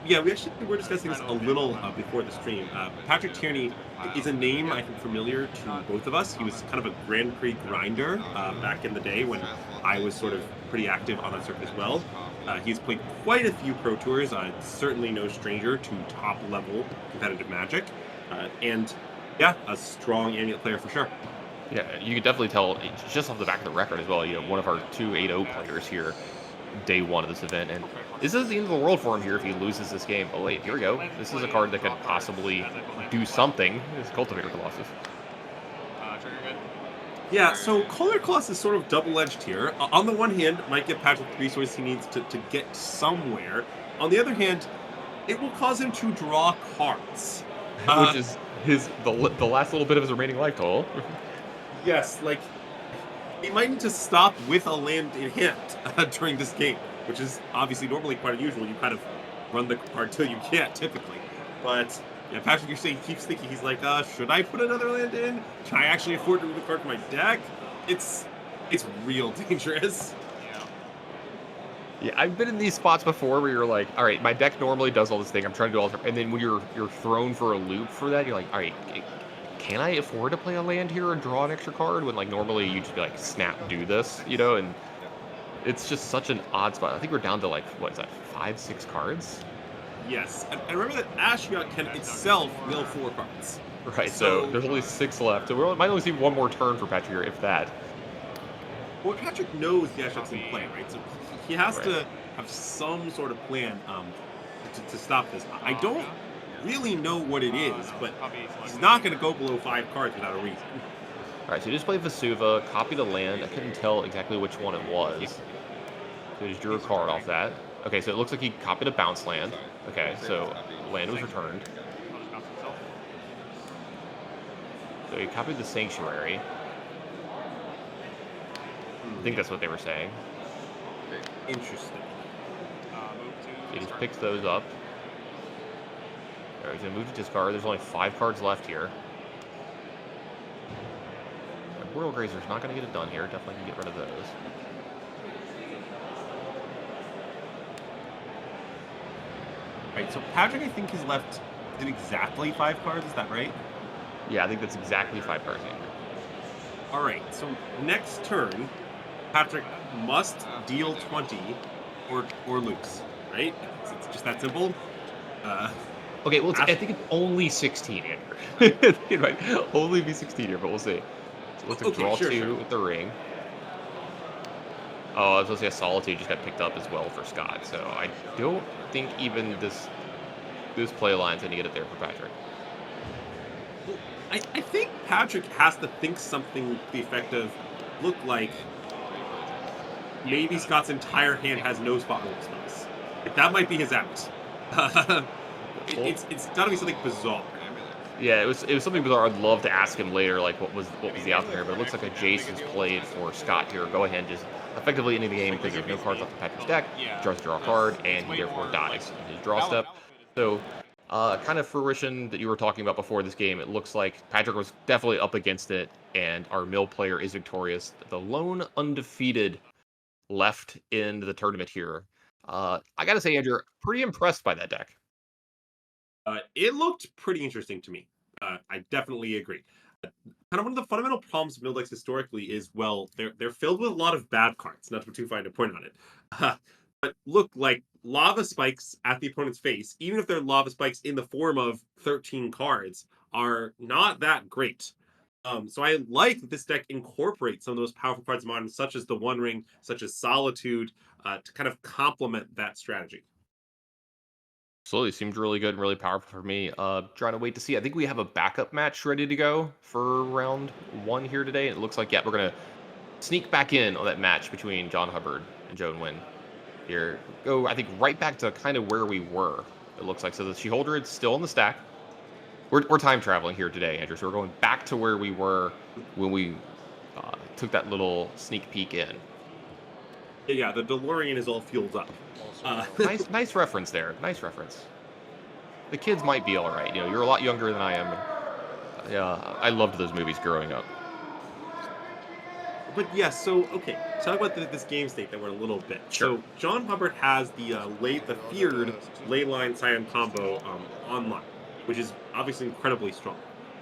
Yeah, we were discussing this a little before the stream. Patrick Tierney is a name I think familiar to both of us. He was kind of a Grand Prix grinder back in the day when I was sort of pretty active on that circuit as well. He's played quite a few Pro Tours, certainly no stranger to top-level competitive Magic. And yeah, a strong Amulet player for sure. Yeah, you could definitely tell just off the back of the record as well. You know, one of our 2-8-0 players here, day one of this event, and this is the end of the world for him here if he loses this game. Oh wait, here we go. This is a card that could possibly do something. It's Cultivator Colossus. Trigger good? Yeah, so Color Colossus is sort of double-edged here. On the one hand, it might give Patrick the resource he needs to get somewhere. On the other hand, it will cause him to draw cards. Which is the last little bit of his remaining life total. Yes, like, he might need to stop with a land in hand during this game, which is obviously normally quite unusual. You kind of run the card till you can't, typically. But, yeah, Patrick, you're saying, keeps thinking, he's like, should I put another land in? Can I actually afford to move a card from my deck? It's real dangerous. Yeah, I've been in these spots before where you're like, all right, my deck normally does all this thing. I'm trying to do all this, and then when you're thrown for a loop for that, you're like, all right, can I afford to play a land here and draw an extra card when like normally you just be like snap do this, you know, and it's just such an odd spot. I think we're down to like what is that, 5-6 cards? Yes, and remember that Ashiok can itself mill 4 cards. Right, so there's only 6 left. So we might only see one more turn for Patrick here, if that. Well, Patrick knows the Ashiok's in play, right? So he has Right. to have some sort of plan to stop this. I don't really know what it is, but he's not going to go below 5 cards without a reason. All right, so he just played Vesuva, copied a land. I couldn't tell exactly which one it was. So he just drew a card off that. Okay, so it looks like he copied a bounce land. Okay, so land was returned. So he copied the Sanctuary. I think that's what they were saying. Interesting. He just picks those up. All right, he's going to move to discard. There's only 5 cards left here. Royal Grazer's not going to get it done here. Definitely can get rid of those. Right, so Patrick, I think, has left in exactly 5 cards. Is that right? Yeah, I think that's exactly 5 cards. All right, so next turn, Patrick must deal 20 or lose, right? It's just that simple. Okay, well, I think it's only 16, Andrew. It might only be 16 here, but we'll see. So let's draw 2 with the ring. Oh, I was supposed to say Solitude just got picked up as well for Scott, so I don't think even this play line's going to get it there for Patrick. I think Patrick has to think something to the effect of, look like maybe Scott's entire hand has no spot roll spells. Like, that might be his out. It's got to be something bizarre. Yeah, it was something bizarre. I'd love to ask him later, like what was the out there, but it looks like a Jason's played for Scott here. Go ahead and just effectively ending the game because there's no cards left in Patrick's deck. Draws draw a card, and he therefore dies in his draw step. So, kind of fruition that you were talking about before this game. It looks like Patrick was definitely up against it, and our mill player is victorious. The lone undefeated left in the tournament here. I gotta say, Andrew, pretty impressed by that deck. It looked pretty interesting to me. I definitely agree. Kind of one of the fundamental problems of mill decks historically is, well, they're filled with a lot of bad cards. Not to put too fine a point on it, but look like lava spikes at the opponent's face, even if they're lava spikes in the form of 13 cards, are not that great. So I like that this deck incorporates some of those powerful cards in Modern, such as the One Ring, such as Solitude, to kind of complement that strategy. Absolutely, seemed really good and really powerful for me. Trying to wait to see. I think we have a backup match ready to go for round 1 here today. It looks like, yeah, we're gonna sneak back in on that match between John Hubbard and Joan Wynn. Here, go, I think, right back to kind of where we were, it looks like. So the Sheholder is still in the stack. We're time traveling here today, Andrew. So we're going back to where we were when we took that little sneak peek in. Yeah, the DeLorean is all fueled up. Nice reference there. Nice reference. The kids might be all right. You know, you're a lot younger than I am. Yeah, I loved those movies growing up. But yeah, so okay, talk about this game state that we're in a little bit. Sure. So John Hubbard has the feared Leyline Scion combo online, which is obviously incredibly strong.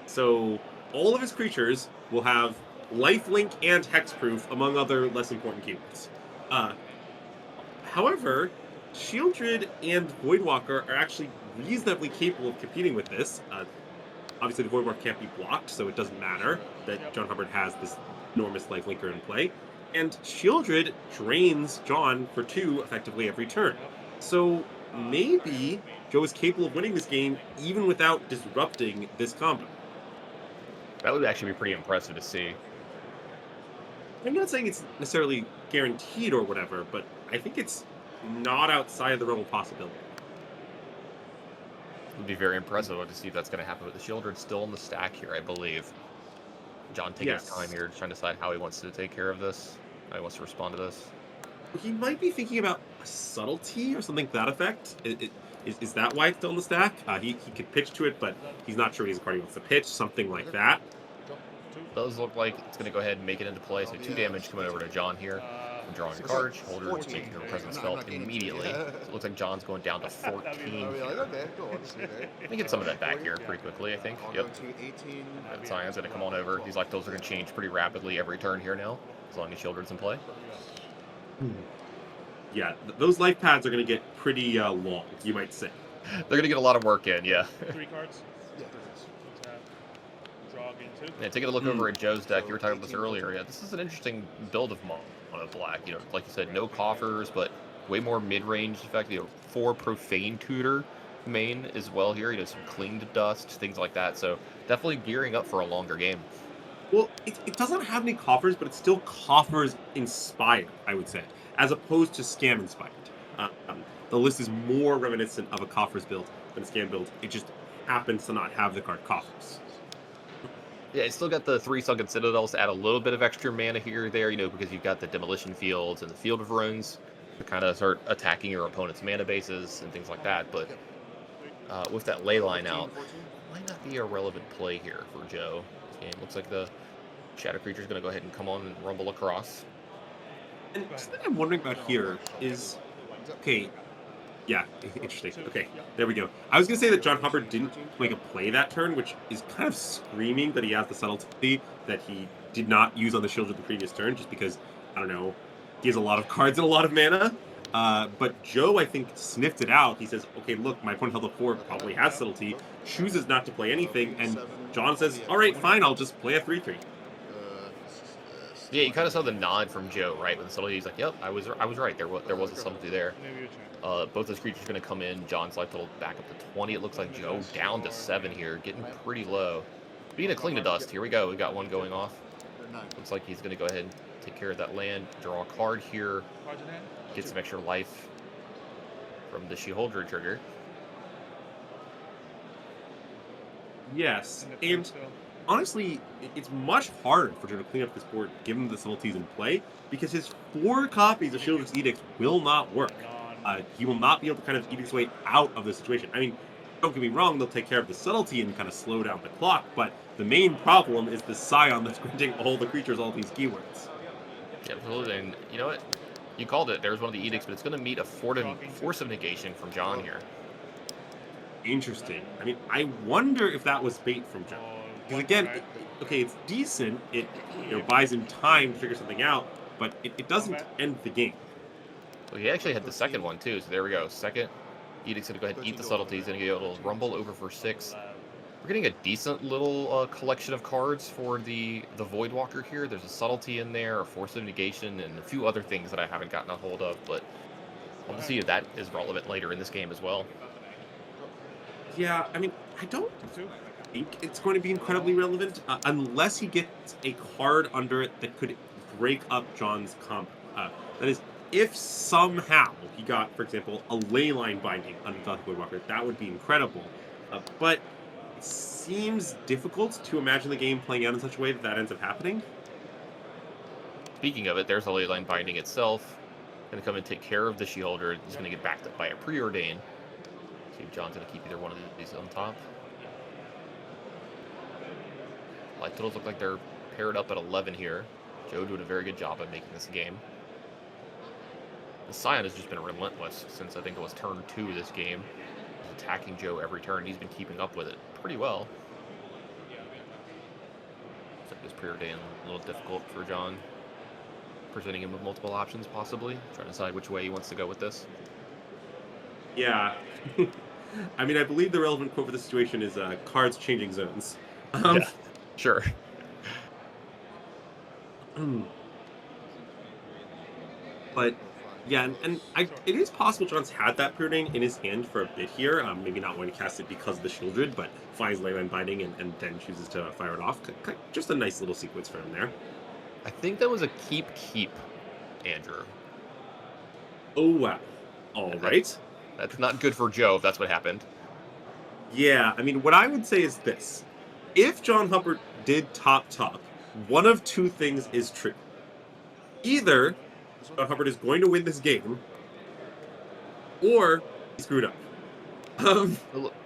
So all of his creatures will have lifelink and hexproof, among other less important keywords. However, Shieldred and Voidwalker are actually reasonably capable of competing with this. Obviously, the Voidwalker can't be blocked, so it doesn't matter that John Hubbard has this enormous lifelinker in play. And Shieldred drains John for 2 effectively every turn. So maybe Joe is capable of winning this game even without disrupting this combo. That would actually be pretty impressive to see. I'm not saying it's necessarily guaranteed or whatever, but I think it's not outside the realm of possibility. It would be very impressive to see if that's going to happen. But the Shieldred's still in the stack here, I believe. John taking his time here, trying to decide how he wants to take care of this, how he wants to respond to this. He might be thinking about a subtlety or something to that effect. Is that why it's still in the stack? He could pitch to it, but he's not sure he's a card he wants to pitch, something like that. Does look like it's going to go ahead and make it into play. So 2 damage coming over to John here. I'm drawing a card. Holders making her presence felt immediately. So it looks like John's going down to 14 I'll be here. like, okay, go on, see there. Let me get some of that back here pretty quickly, I think. I'll Yep. go to 18. And Cyan's going to come on over. These life totals are going to change pretty rapidly every turn here now, as long as Shieldred's in play. Yeah, those life pads are going to get pretty long, you might say. They're going to get a lot of work in, yeah. 3 cards. Yeah. Draw again too. Yeah, taking a look over at Joe's deck, you were talking about this earlier. Yeah, this is an interesting build of mono black. You know, like you said, no coffers, but way more mid-range effect. You know, 4 profane tutor main as well here. You know, some cling to dust, things like that. So definitely gearing up for a longer game. Well, it doesn't have any coffers, but it's still coffers inspired, I would say, as opposed to scam inspired. The list is more reminiscent of a coffers build than a scam build. It just happens to not have the card coffers. Yeah, it's still got the 3 sunken citadels to add a little bit of extra mana here or there, you know, because you've got the demolition fields and the field of runes to kind of start attacking your opponent's mana bases and things like that. But with that ley line out, might not be a relevant play here for Joe. This game looks like the shadow creature's going to go ahead and come on and rumble across. And something I'm wondering about here is, okay, yeah, interesting. Okay, there we go. I was going to say that John Hubbard didn't make a play that turn, which is kind of screaming that he has the subtlety that he did not use on the Shield of the previous turn, just because, I don't know, he has a lot of cards and a lot of mana. But Joe, I think, sniffed it out. He says, okay, look, my opponent held a 4, probably has subtlety, chooses not to play anything, and John says, all right, fine, I'll just play a 3/3. Yeah, you kind of saw the nod from Joe, right? With the subtlety, he's like, yep, I was right. There was a subtlety there. Maybe your turn. Both those creatures are going to come in. John's life total back up to 20. It looks like Joe down to 7 here, getting pretty low. Being a cling to dust, here we go. We got one going off. Looks like he's going to go ahead and take care of that land. Draw a card here. Cards in hand. Get some extra life from the She-Holder trigger. Yes, And the and third still. honestly, it's much harder for Joe to clean up this board given the subtleties in play, because his 4 copies of Shieldred's Edict will not work. He will not be able to kind of eat his way out of the situation. I mean, don't get me wrong, they'll take care of the subtlety and kind of slow down the clock, but the main problem is the Scion that's granting all the creatures all these keywords. Yeah, absolutely. And you know what? You called it. There's one of the edicts, but it's going to meet a force of negation from John here. Interesting. I mean, I wonder if that was bait from Joe. Because again, Right. okay, it's decent. It buys him time to figure something out, but it doesn't end the game. Well, he actually had the second one too, so there we go. Second, edict's going to go ahead and eat the subtleties, and get a little rumble over for 6. We're getting a decent little collection of cards for the Voidwalker here. There's a subtlety in there, a force of negation, and a few other things that I haven't gotten a hold of, but I'll see if that is relevant later in this game as well. Yeah, I mean, I don't think it's going to be incredibly relevant unless he gets a card under it that could break up John's comp. That is, if somehow he got, for example, a leyline binding under the Voidwalker, that would be incredible. But it seems difficult to imagine the game playing out in such a way that that ends up happening. Speaking of it, there's a leyline binding itself. Going to come and take care of the She-Holder. He's going to get backed up by a Preordain. See if John's going to keep either one of these on top. Life totals look like they're paired up at 11 here. Joe doing a very good job of making this a game. The Scion has just been relentless since I think it was turn 2 of this game. He's attacking Joe every turn. He's been keeping up with it pretty well. Looks like this Preordain a little difficult for John. Presenting him with multiple options, possibly. Trying to decide which way he wants to go with this. Yeah. I mean, I believe the relevant quote for this situation is cards changing zones. Yeah, sure. But yeah, and it is possible John's had that Preordain in his hand for a bit here. Maybe not wanting to cast it because of the Shieldred, but finds Leyline Binding and then chooses to fire it off. Just a nice little sequence for him there. I think that was a keep, Andrew. Oh, wow. All right. That's not good for Joe if that's what happened. Yeah, I mean, what I would say is this. If John Hubbard did top, one of 2 things is true. Either John Hubbard is going to win this game, or he screwed up.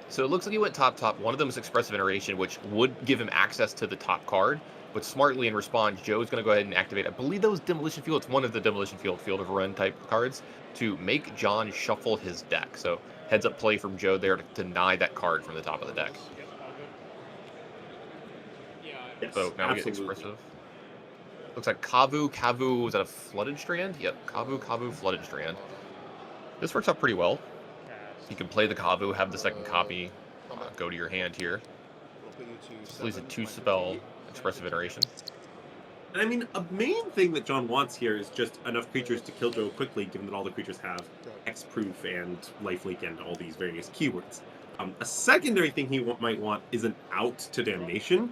So it looks like he went top. One of them is Expressive Iteration, which would give him access to the top card, but smartly in response, Joe's going to go ahead and activate, I believe that was Demolition Field. It's one of the Demolition Field of Run type cards to make John shuffle his deck. So heads up play from Joe there to deny that card from the top of the deck. Yep, all good. Yes, So now we get absolutely. expressive. Looks like Kavu, was that a Flooded Strand? Yep, Kavu, Flooded Strand. This works out pretty well. Cast. You can play the Kavu, have the second copy, go to your hand here. Dropping you to This leaves a 7, 2-spell Expressive Iteration. And I mean, a main thing that John wants here is just enough creatures to kill Joe quickly, given that all the creatures have X-Proof and Lifelink and all these various keywords. A secondary thing he might want is an out to Damnation,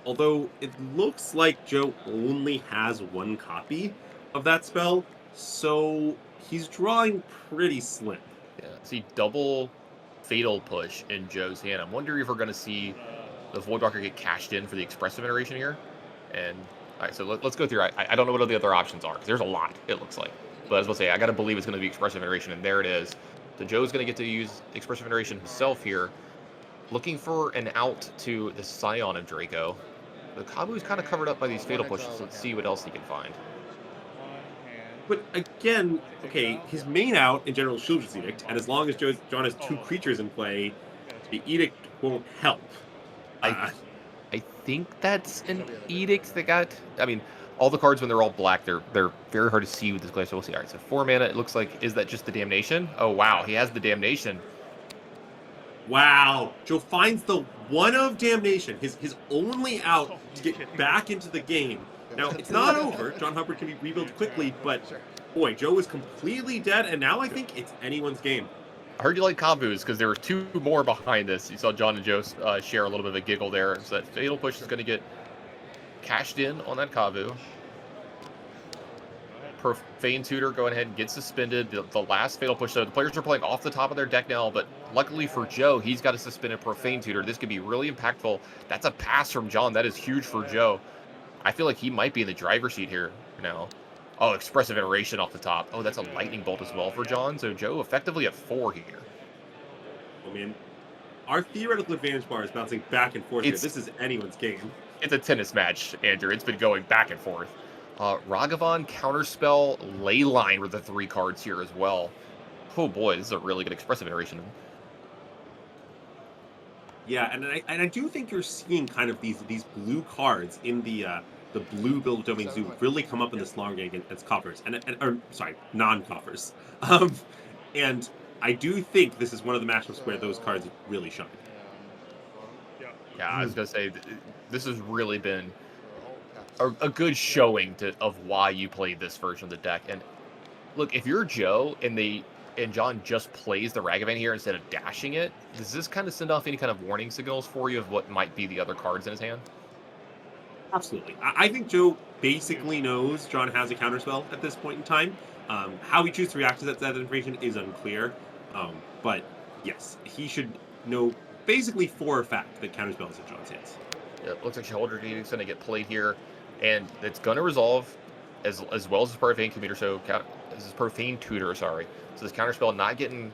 although it looks like Joe only has one copy of that spell, so he's drawing pretty slim. Yeah, see double Fatal Push in Joe's hand. I'm wondering if we're going to see the Voidwalker get cashed in for the Expressive Iteration here. And, all right, so let's go through. I don't know what the other options are, because there's a lot, it looks like. But as I was say, I got to believe it's going to be Expressive Iteration, and there it is. So Joe's going to get to use Expressive Iteration himself here, looking for an out to the Scion of Draco. The Kabu's kind of covered up by these Fatal Pushes. Let's see what else he can find. But again, okay, his main out in general is Shieldred's Edict, and as long as John has 2 creatures in play, the Edict won't help. I think that's an Edict that got... I mean, all the cards when they're all black, they're very hard to see with this glare, so we'll see. All right, so 4 mana, it looks like... Is that just the Damnation? Oh, wow, he has the Damnation. Wow, Joe finds the one of Damnation, his only out to get back into the game. Now, it's not over. John Hubbard can be rebuilt quickly, but boy, Joe is completely dead, and now I think it's anyone's game. I heard you like Kavus, because there were 2 more behind this. You saw John and Joe share a little bit of a giggle there. So that Fatal Push is going to get cashed in on that Kavu. Profane Tutor going ahead and get suspended. The last Fatal Push, so the players are playing off the top of their deck now, but luckily for Joe, he's got a suspended Profane Tutor. This could be really impactful. That's a pass from John. That is huge for Joe. I feel like he might be in the driver's seat here now. Oh, Expressive Iteration off the top. Oh, that's a Lightning Bolt as well for John. So Joe effectively at 4 here. I mean, our theoretical advantage bar is bouncing back and forth here. It's- This is anyone's game. It's a tennis match, Andrew. It's been going back and forth. Ragavan, Counterspell, Leyline were the 3 cards here as well. Oh boy, this is a really good Expressive Iteration. Yeah, and I do think you're seeing kind of these blue cards in the blue build Domain Zoo really come up in this long game against coffers or sorry, non-coffers. And I do think this is one of the matchups where those cards really shine. Yeah, I was gonna say this has really been a good showing of why you play this version of the deck. And look, if you're Joe and John just plays the Ragavan here instead of dashing it, does this kind of send off any kind of warning signals for you of what might be the other cards in his hand? Absolutely. I think Joe basically knows John has a counterspell at this point in time. How he chooses to react to that information is unclear. But yes, he should know basically for a fact that counterspell is in John's hands. Yeah, it looks like Shieldred's Edict is going to get played here, and it's going to resolve as well as his Profane Commuter, so this is Profane Tutor, sorry. So this counterspell not getting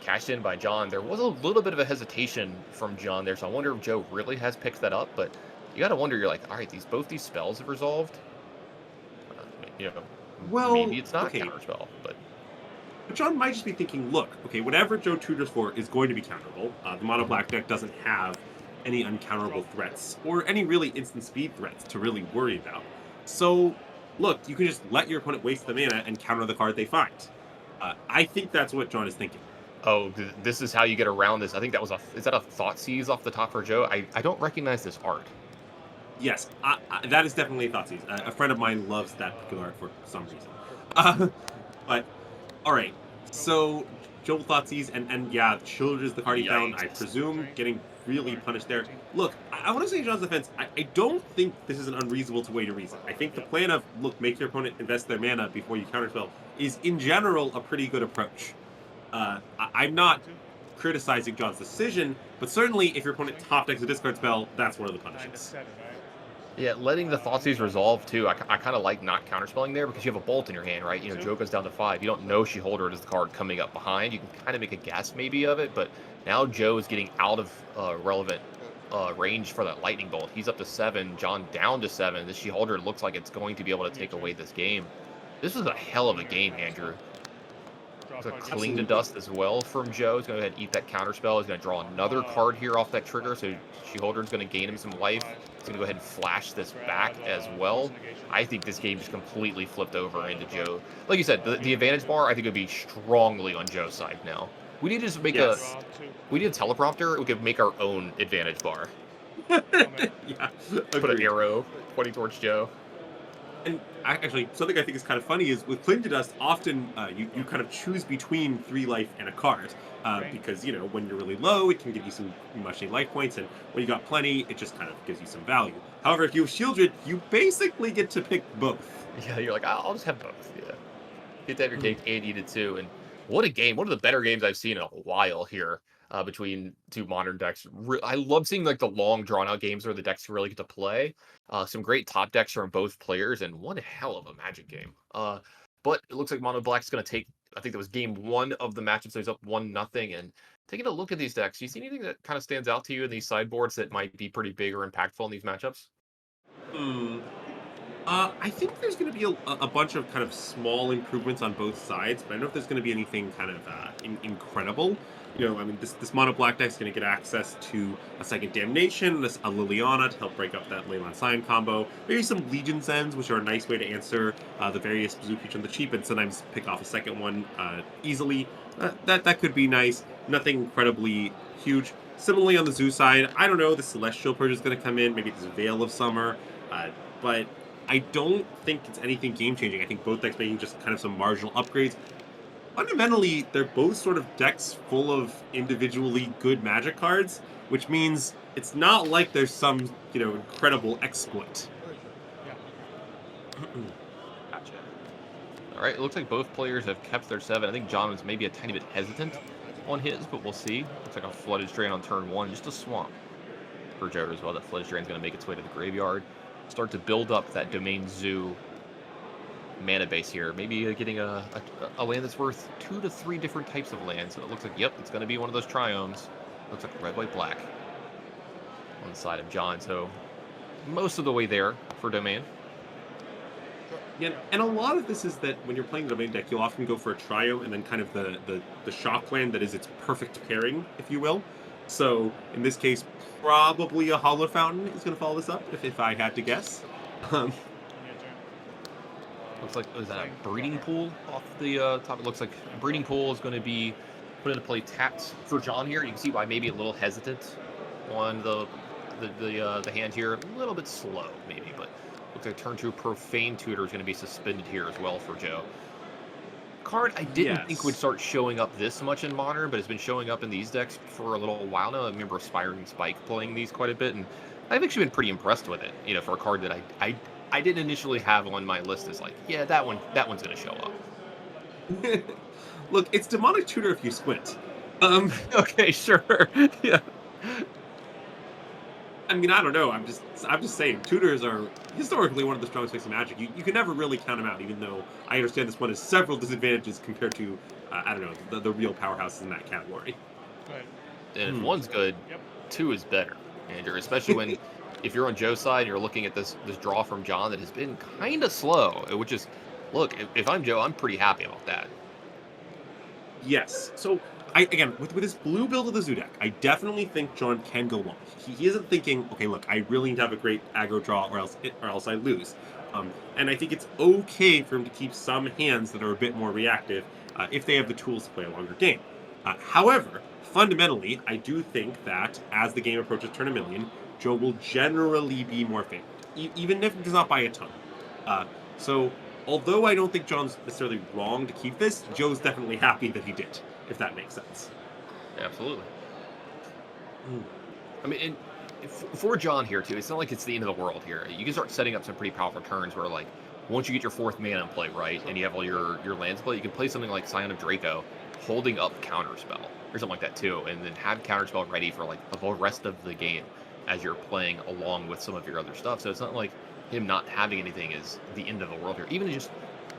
cashed in by John. There was a little bit of a hesitation from John there, so I wonder if Joe really has picked that up, but you got to wonder, you're like, all right, both these spells have resolved. Well, maybe it's not okay. a counterspell, but But John might just be thinking, look, okay, whatever Joe tutors for is going to be counterable. The mono black deck doesn't have any uncounterable threats or any really instant speed threats to really worry about. So, look, you can just let your opponent waste the mana and counter the card they find. I think that's what John is thinking. oh, this is how you get around this. I think is that a Thoughtseize off the top for Joe? I don't recognize this art. Yes, that is definitely a Thoughtseize. A friend of mine loves that particular art for some reason. But, all right, so Joel Thoughtseize, and yeah, Childred is the card he found. I presume getting really punished there. Look, I want to say in John's defense, I don't think this is an unreasonable way to reason. I think the plan of, look, make your opponent invest their mana before you counterspell is, in general, a pretty good approach. I'm not criticizing John's decision, but certainly if your opponent top decks a discard spell, that's one of the 9 to punishes. 7, right? Yeah, letting the Thoughtseize resolve too. I kind of like not counterspelling there because you have a bolt in your hand, right? Joe goes down to 5. You don't know She-Holder is the card coming up behind. You can kind of make a guess maybe of it, but now Joe is getting out of relevant range for that lightning bolt. He's up to 7, John down to 7. This She-Holder looks like it's going to be able to take away this game. This was a hell of a game, Andrew. It's a clean to dust as well from Joe. He's going to go ahead and eat that counter spell. He's going to draw another card here off that trigger, so She-Holder's going to gain him some life. He's going to go ahead and flash this back as well. I think this game just completely flipped over into Joe. Like you said, the advantage bar, I think, would be strongly on Joe's side now. We need to just make we need a teleprompter. We could make our own advantage bar. Yeah. Put an arrow pointing towards Joe. And actually, something I think is kind of funny is with Cling to Dust, often you kind of choose between 3 life and a card. Because, you know, when you're really low, it can give you some much needed life points, and when you got plenty, it just kind of gives you some value. However, if you have Shieldred, you basically get to pick both. Yeah, you're like, I'll just have both. Yeah. Get to have your cake and eat it too. And what a game. One of the better games I've seen in a while here between 2 modern decks. I love seeing like the long drawn out games where the decks really get to play. Some great top decks from both players, and one hell of a Magic game. But it looks like Mono Black's going to take, I think that was game 1 of the matchup, so he's up 1-0. And taking a look at these decks, do you see anything that kind of stands out to you in these sideboards that might be pretty big or impactful in these matchups? I think there's going to be a bunch of kind of small improvements on both sides, but I don't know if there's going to be anything kind of incredible. You know, I mean, this mono black deck is going to get access to a second Damnation, a Liliana to help break up that Leyline Sign combo, maybe some Legion Sends, which are a nice way to answer the various Blue Creature on the cheap, and sometimes pick off a second one easily. That could be nice. Nothing incredibly huge. Similarly, on the Zoo side, I don't know, the Celestial Purge is going to come in, maybe this Veil of Summer, but I don't think it's anything game-changing. I think both decks making just kind of some marginal upgrades. Fundamentally, they're both sort of decks full of individually good Magic cards, which means it's not like there's some, you know, incredible exploit. Gotcha. All right, it looks like both players have kept their 7. I think John was maybe a tiny bit hesitant on his, but we'll see. Looks like a Flooded Drain on turn 1, just a swamp for Joe as well. That Flooded Drain's going to make its way to the graveyard. Start to build up that Domain Zoo mana base here. Maybe getting a land that's worth 2 to 3 different types of lands. And it looks like, yep, it's going to be one of those triomes. Looks like red, white, black on the side of John. So most of the way there for Domain. Yeah, and a lot of this is that when you're playing the Domain deck, you'll often go for a triome and then kind of the shock land that is its perfect pairing, if you will. So in this case, probably a Hollow Fountain is going to follow this up, if I had to guess. Looks like, is that a Breeding Pool off the top? It looks like Breeding Pool is going to be put into play tapped for John here. You can see why maybe a little hesitant on the hand here. A little bit slow, maybe, but looks like turn 2 Profane Tutor is going to be suspended here as well for Joe. Card I didn't think would start showing up this much in Modern, but it's been showing up in these decks for a little while now. I remember Aspiring Spike playing these quite a bit, and I've actually been pretty impressed with it. You know, for a card that I didn't initially have on my list as like, yeah, that one's going to show up. Look, it's Demonic Tutor if you squint. Okay, sure. Yeah. I mean, I don't know. I'm just saying, tutors are historically one of the strongest decks in Magic. You can never really count them out, even though I understand this one has several disadvantages compared to, I don't know, the real powerhouses in that category. Right. And if one's good, 2 is better, Andrew. Especially when, if you're on Joe's side and you're looking at this draw from John that has been kind of slow, which is, look, if I'm Joe, I'm pretty happy about that. Yes. So, again, with this blue build of the Zoo deck, I definitely think John can go long. He isn't thinking, okay, look, I really need to have a great aggro draw or else I lose. And I think it's okay for him to keep some hands that are a bit more reactive if they have the tools to play a longer game. However, fundamentally, I do think that as the game approaches turn 1,000,000, Joe will generally be more favored, even if it does not by a ton. So, although I don't think John's necessarily wrong to keep this, Joe's definitely happy that he did, if that makes sense. Absolutely. I mean, for John here, too, it's not like it's the end of the world here. You can start setting up some pretty powerful turns where, like, once you get your 4th mana in play, right, and you have all your lands play, you can play something like Scion of Draco, holding up Counterspell, or something like that, too, and then have Counterspell ready for, like, the rest of the game as you're playing along with some of your other stuff. So it's not like him not having anything is the end of the world here. Even just,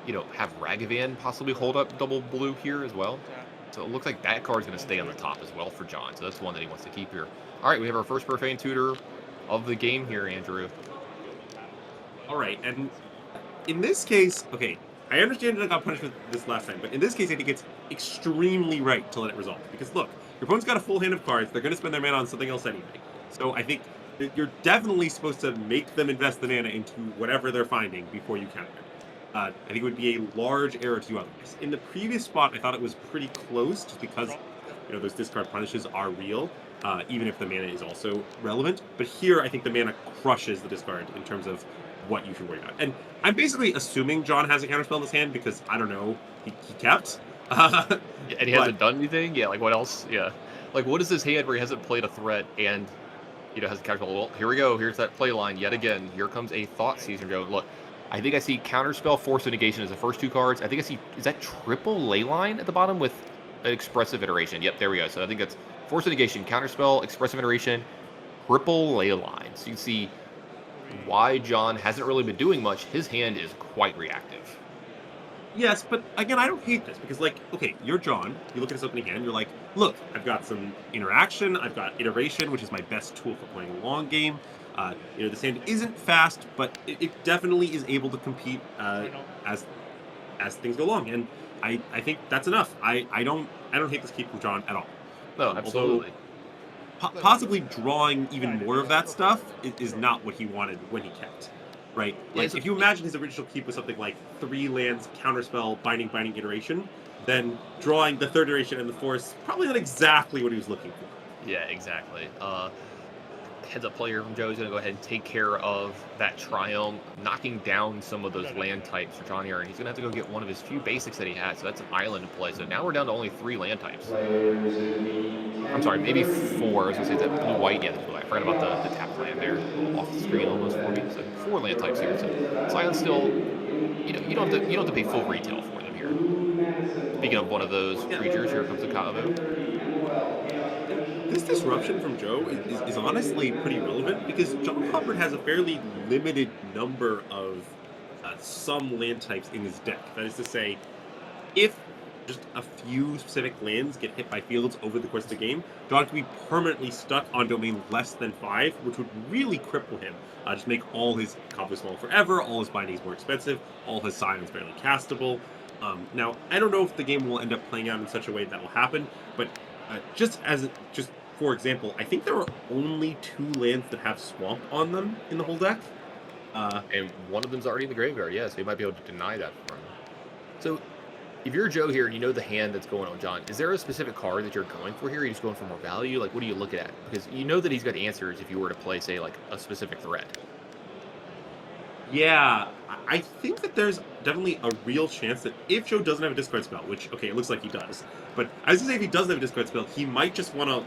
you know, have Ragavan possibly hold up double blue here as well. So it looks like that card's going to stay on the top as well for John. So that's one that he wants to keep here. All right, we have our first profane tutor of the game here, Andrew. All right, and in this case, okay, I understand that I got punished with this last time, but in this case, I think it's extremely right to let it resolve. Because look, your opponent's got a full hand of cards. They're going to spend their mana on something else anyway. So I think that you're definitely supposed to make them invest the mana into whatever they're finding before you counter it. I think it would be a large error to do otherwise. In the previous spot, I thought it was pretty close, just because those discard punishes are real, even if the mana is also relevant. But here, I think the mana crushes the discard in terms of what you should worry about. And I'm basically assuming John has a counterspell in his hand because I don't know, he kept. And he hasn't done anything? Yeah, like what else? Yeah. Like what is his hand where he hasn't played a threat and has a counterspell? Well, here we go. Here's that play line yet again. Here comes a Thought Season, Joe. Look, I think I see counterspell, Force of Negation as the first two cards. I think I see, is that triple Leyline at the bottom with an Expressive Iteration? Yep, there we go. So I think that's Force of Negation, counterspell, Expressive Iteration, triple Leyline. So you can see why John hasn't really been doing much. His hand is quite reactive. Yes, but again, I don't hate this because, like, okay, you're John. You look at his opening hand. You're like, look, I've got some interaction. I've got iteration, which is my best tool for playing a long game. This hand isn't fast, but it definitely is able to compete as things go along, and I think that's enough. I don't hate this keep from John at all. No, absolutely. Possibly drawing even more of that stuff is not what he wanted when he kept. Right? Like, if you imagine his original keep was something like 3 lands, counterspell, binding, iteration, then drawing the third iteration and the fourth, probably not exactly what he was looking for. Yeah, exactly. Heads up player from Joe is going to go ahead and take care of that Triumph, knocking down some of those land types for John here, and he's going to have to go get one of his few basics that he has, so that's an island in play. So now we're down to only 3 land types. I'm sorry, maybe 4. I was going to say that blue-white. Yeah, I forgot about the tap land there off the screen almost for me. So 4 land types here. So Scion's still, you don't have to pay full retail for them here. Speaking of one of those creatures, here comes the Cavo. This disruption from Joe is honestly pretty relevant because John Hubbard has a fairly limited number of some land types in his deck. That is to say, if just a few specific lands get hit by fields over the course of the game, John can be permanently stuck on domain less than 5, which would really cripple him. Just make all his combos small forever, all his bindings more expensive, all his Scions barely castable. Now, I don't know if the game will end up playing out in such a way that will happen, but just for example, I think there are only 2 lands that have Swamp on them in the whole deck. And one of them's already in the graveyard, yeah, so you might be able to deny that for him. So, if you're Joe here and you know the hand that's going on John, is there a specific card that you're going for here? Are you just going for more value? Like, what are you looking at? Because you know that he's got answers if you were to play, say, like, a specific threat. Yeah, I think that there's definitely a real chance that if Joe doesn't have a discard spell, which, okay, it looks like he does, but I was going to say if he doesn't have a discard spell, he might just want to,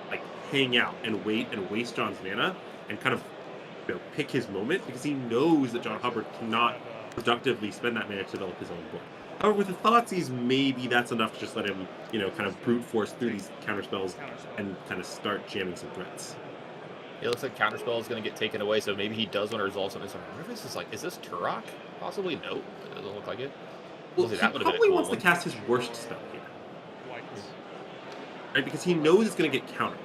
like, hang out and wait and waste John's mana and kind of pick his moment because he knows that John Hubbard cannot productively spend that mana to develop his own board. However, with the Thoughtseize, maybe that's enough to just let him, kind of brute force through these counterspells and kind of start jamming some threats. It looks like counterspell is going to get taken away, so maybe he does want to resolve something. So what if this is like, is this Turok? Possibly? Nope. It doesn't look like it. Well, he probably wants to cast his worst spell here. Right? Because he knows it's going to get countered.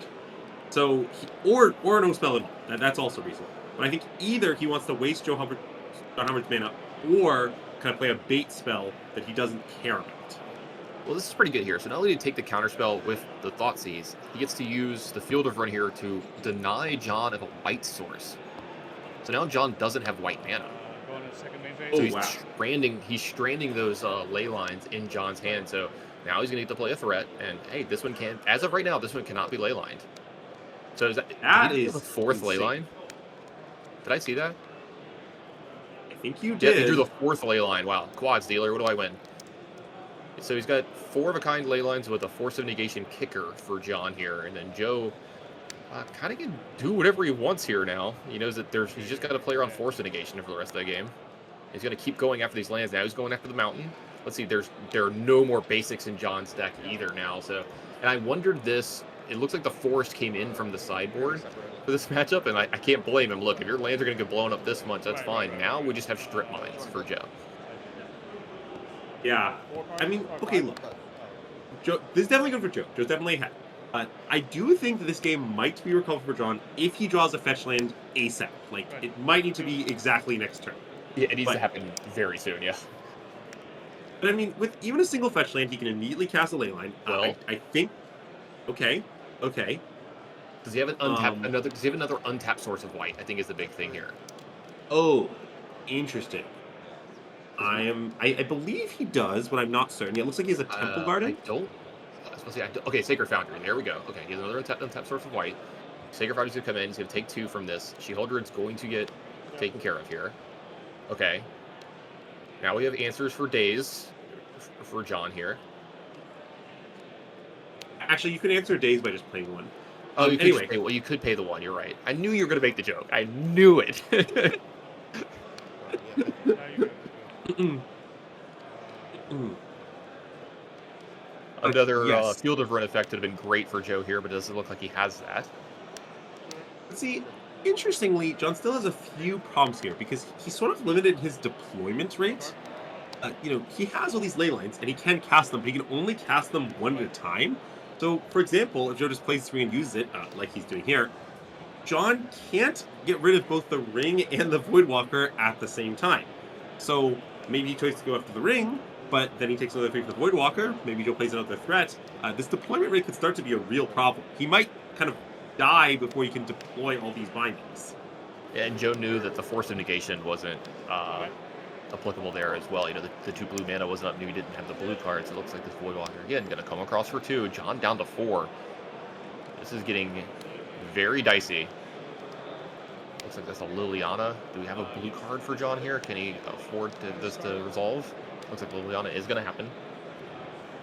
So, or no spell at all. That's also reasonable. But I think either he wants to waste John Hubbard's mana, or kind of play a bait spell that he doesn't care about. Well, this is pretty good here. So not only did he take the counterspell with the Thoughtseize, he gets to use the Field of Run here to deny John of a white source. So now John doesn't have white mana. Going to the second main phase. So he's stranding those ley lines in John's hand. So now he's going to get to play a threat. And hey, this one can't, as of right now, this one cannot be ley lined. So is that is the 4th ley line? Did I see that? I think you did. Yeah, he drew the 4th ley line. Wow. Quads dealer. What do I win? So he's got 4 of a kind ley lines with a Force of Negation kicker for John here, and then Joe kind of can do whatever he wants here now. He knows that he's just got to play around Force of Negation for the rest of the game. He's going to keep going after these lands. Now he's going after the mountain. Let's see, there are no more basics in John's deck either now. So, and I wondered this. It looks like the forest came in from the sideboard for this matchup, and I can't blame him. Look, if your lands are going to get blown up this much, that's fine. Now we just have strip mines for Joe. Yeah, I mean, okay, look. Joe, this is definitely good for Joe. Joe's definitely ahead. I do think that this game might be recoverable for John if he draws a fetch land ASAP. Like, Right. it might need to be exactly next turn. Yeah, it needs to But- happen very soon. Yeah. But I mean, with even a single fetch land, he can immediately cast a leyline. Well- I think. Okay. Does he have an untapped Um, another? Does he have another untapped source of white? I think is the big thing here. Oh, interesting. I believe he does, but I'm not certain. It looks like he has a Temple Garden. I don't. Okay, Sacred Foundry. There we go. Okay, he has another untapped source of white. Sacred Foundry's gonna come in. He's gonna take 2 from this. She-Holdred's going to get taken care of here. Okay. Now we have answers for days for John here. Actually, you can answer days by just playing one. Oh, you could anyway. just pay, well, you could pay the 1. You're right. I knew you were gonna make the joke. I knew it. Now you go. Another Yes. Field of Ruin effect would have been great for Joe here, but it doesn't look like he has that. See, interestingly, John still has a few problems here because he sort of limited his deployment rate. He has all these ley lines and he can cast them, but he can only cast them one at a time. So, for example, if Joe just plays 3 and uses it, like he's doing here, John can't get rid of both the ring and the Voidwalker at the same time. So maybe he tries to go after the ring, but then he takes another 3 for the Voidwalker. Maybe Joe plays another threat. This deployment rate could start to be a real problem. He might kind of die before he can deploy all these bindings. And Joe knew that the Force of Negation wasn't applicable there as well. The 2 blue mana wasn't up. Knew he didn't have the blue cards. It looks like this Voidwalker again going to come across for 2. John down to 4. This is getting very dicey. Looks like that's a Liliana. Do we have a blue card for John here? Can he afford this to resolve? Looks like Liliana is going to happen.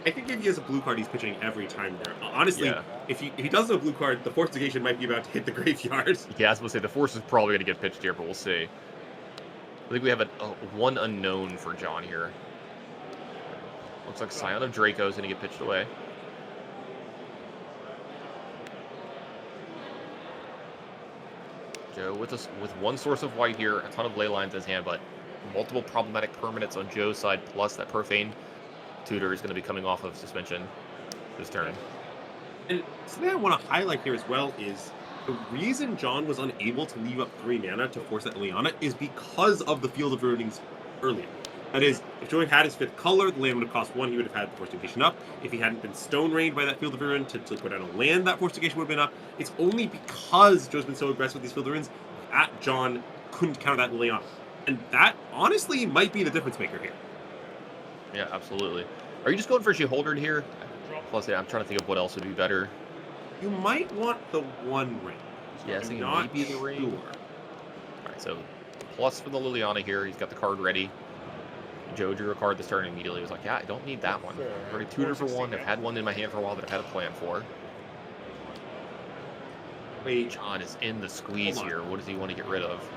I think if he has a blue card, he's pitching every time there. Honestly, Yeah. if he doesn't have a blue card, the Force Negation might be about to hit the graveyard. Yeah, I was going to say the Force is probably going to get pitched here, but we'll see. I think we have a 1 unknown for John here. Looks like Scion of Draco is going to get pitched away. Joe with 1 source of white here, a ton of ley lines in his hand, but multiple problematic permanents on Joe's side, plus that Profane Tutor is going to be coming off of suspension this turn. And something I want to highlight here as well is the reason John was unable to leave up 3 mana to force that Liliana is because of the Field of Ruinings earlier. That is, if Joey had his 5th color, the land would have cost 1, he would have had the Force Negation up. If he hadn't been Stone Rained by that Field of Ruin to put down a land, that Force Negation would have been up. It's only because Joe's been so aggressive with these Field of Ruins that John couldn't counter that Liliana. And that, honestly, might be the difference maker here. Yeah, absolutely. Are you just going for She-Holdered here? Drop. Plus, yeah, I'm trying to think of what else would be better. You might want the 1 ring. Yeah, I I'm think not maybe the ring. sure. All right, so plus for the Liliana here. He's got the card ready. Joe drew a card this turn and immediately was like, yeah, I don't need that one. I've already tutored for 1. I've had one in my hand for a while that I've had a plan for. Wait, John is in the squeeze Hold on. here. What does he want to get rid of?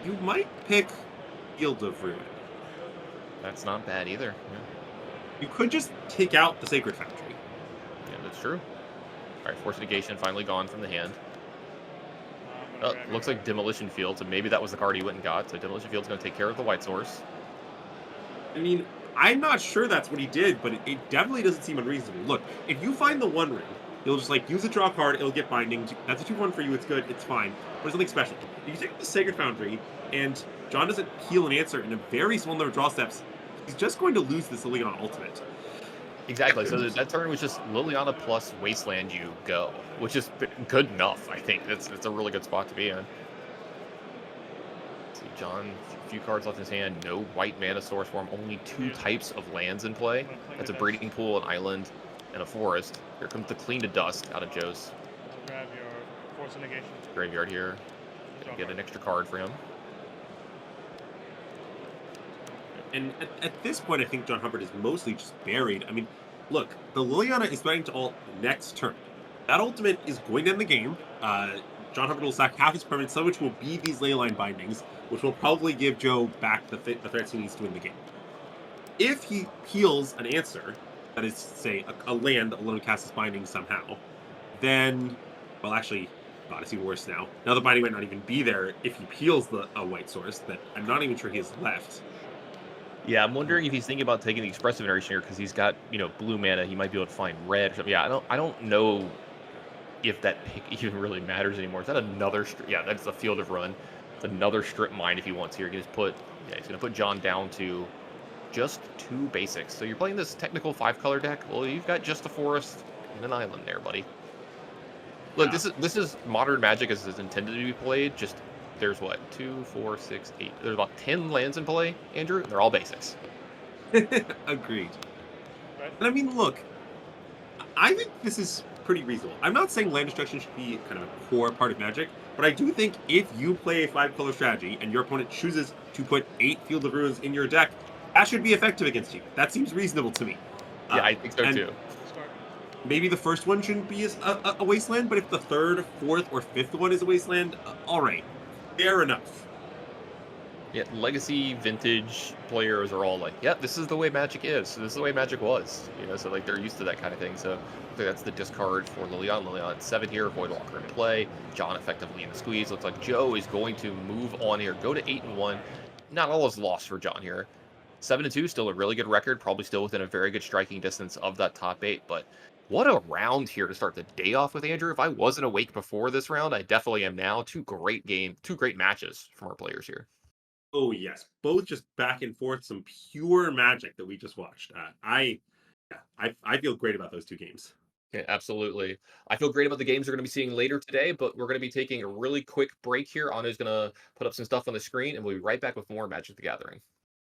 you might pick Field of Ruin. That's not bad either. Yeah, You could just take out the Sacred Foundry. yeah, that's true. All right, Force Negation finally gone from the hand. I'm gonna Oh, grab looks your- like Demolition Field, so maybe that was the card he went and got. So Demolition Field's going to take care of the white source. I mean, I'm not sure that's what he did, but it definitely doesn't seem unreasonable. Look, if you find the 1 ring, you'll just use a draw card, it'll get binding. That's a 2-1 for you, it's good, it's fine. But it's something special. If you take the Sacred Foundry, and John doesn't heal an answer in a very small number of draw steps, he's just going to lose this Liliana Ultimate. Exactly. So that turn was just Liliana plus Wasteland you go, which is good enough, I think. It's a really good spot to be in. See, John, a few cards left in his hand, no white mana source for him, only 2 types of lands in play. That's a Breeding Pool, an island, and a forest. Here comes the Clean to Dust out of Joe's Grab your Force of Negation. graveyard here. Draw Get card. an extra card for him. And at this point, I think John Hubbard is mostly just buried. I mean, look, the Liliana is threatening to ult next turn. That ultimate is going to end the game. John Hubbard will sack half his permanents, some of which will be these leyline bindings, which will probably give Joe back the threats he needs to win the game. If he heals an answer, that is, say, a land that will let him cast his binding somehow, then, well, actually, God, it's even worse now. Now the binding might not even be there if he peels a white source that I'm not even sure he has left. Yeah, I'm wondering if he's thinking about taking the Expressive Iteration here because he's got, blue mana. He might be able to find red or something. Yeah, I don't know if that pick even really matters anymore. Is that another? Yeah, that's a Field of Run. It's another strip mine if he wants here. He can just put. Yeah, he's gonna put John down to just 2 basics. So you're playing this technical 5-color deck. Well, you've got just a forest and an island there, buddy. Look, Yeah. this is modern Magic as it's intended to be played. Just there's what 2, 4, 6, 8. There's about 10 lands in play, Andrew. And they're all basics. Agreed. Right. And I mean, look, I think this is pretty reasonable. I'm not saying land destruction should be kind of a core part of Magic, but I do think if you play a 5-color strategy and your opponent chooses to put 8 Field of Ruins in your deck, that should be effective against you. That seems reasonable to me. Yeah, I think so and too. Start. Maybe the first one shouldn't be a wasteland, but if the third, fourth, or fifth one is a wasteland, all right, fair enough. Yeah, legacy vintage players are all like, yeah, this is the way Magic is. So this is the way Magic was. So like they're used to that kind of thing. So I think that's the discard for Lilian. Lilian 7 here, Voidwalker in play. John effectively in the squeeze. Looks like Joe is going to move on here, go to 8-1. Not all is lost for John here. 7-2, still a really good record, probably still within a very good striking distance of that top 8. But what a round here to start the day off with, Andrew. If I wasn't awake before this round, I definitely am now. 2 great matches from our players here. Oh yes, both just back and forth, some pure magic that we just watched. I feel great about those 2 games. Yeah, absolutely. I feel great about the games we're going to be seeing later today, but we're going to be taking a really quick break here. Anu's going to put up some stuff on the screen, and we'll be right back with more Magic the Gathering.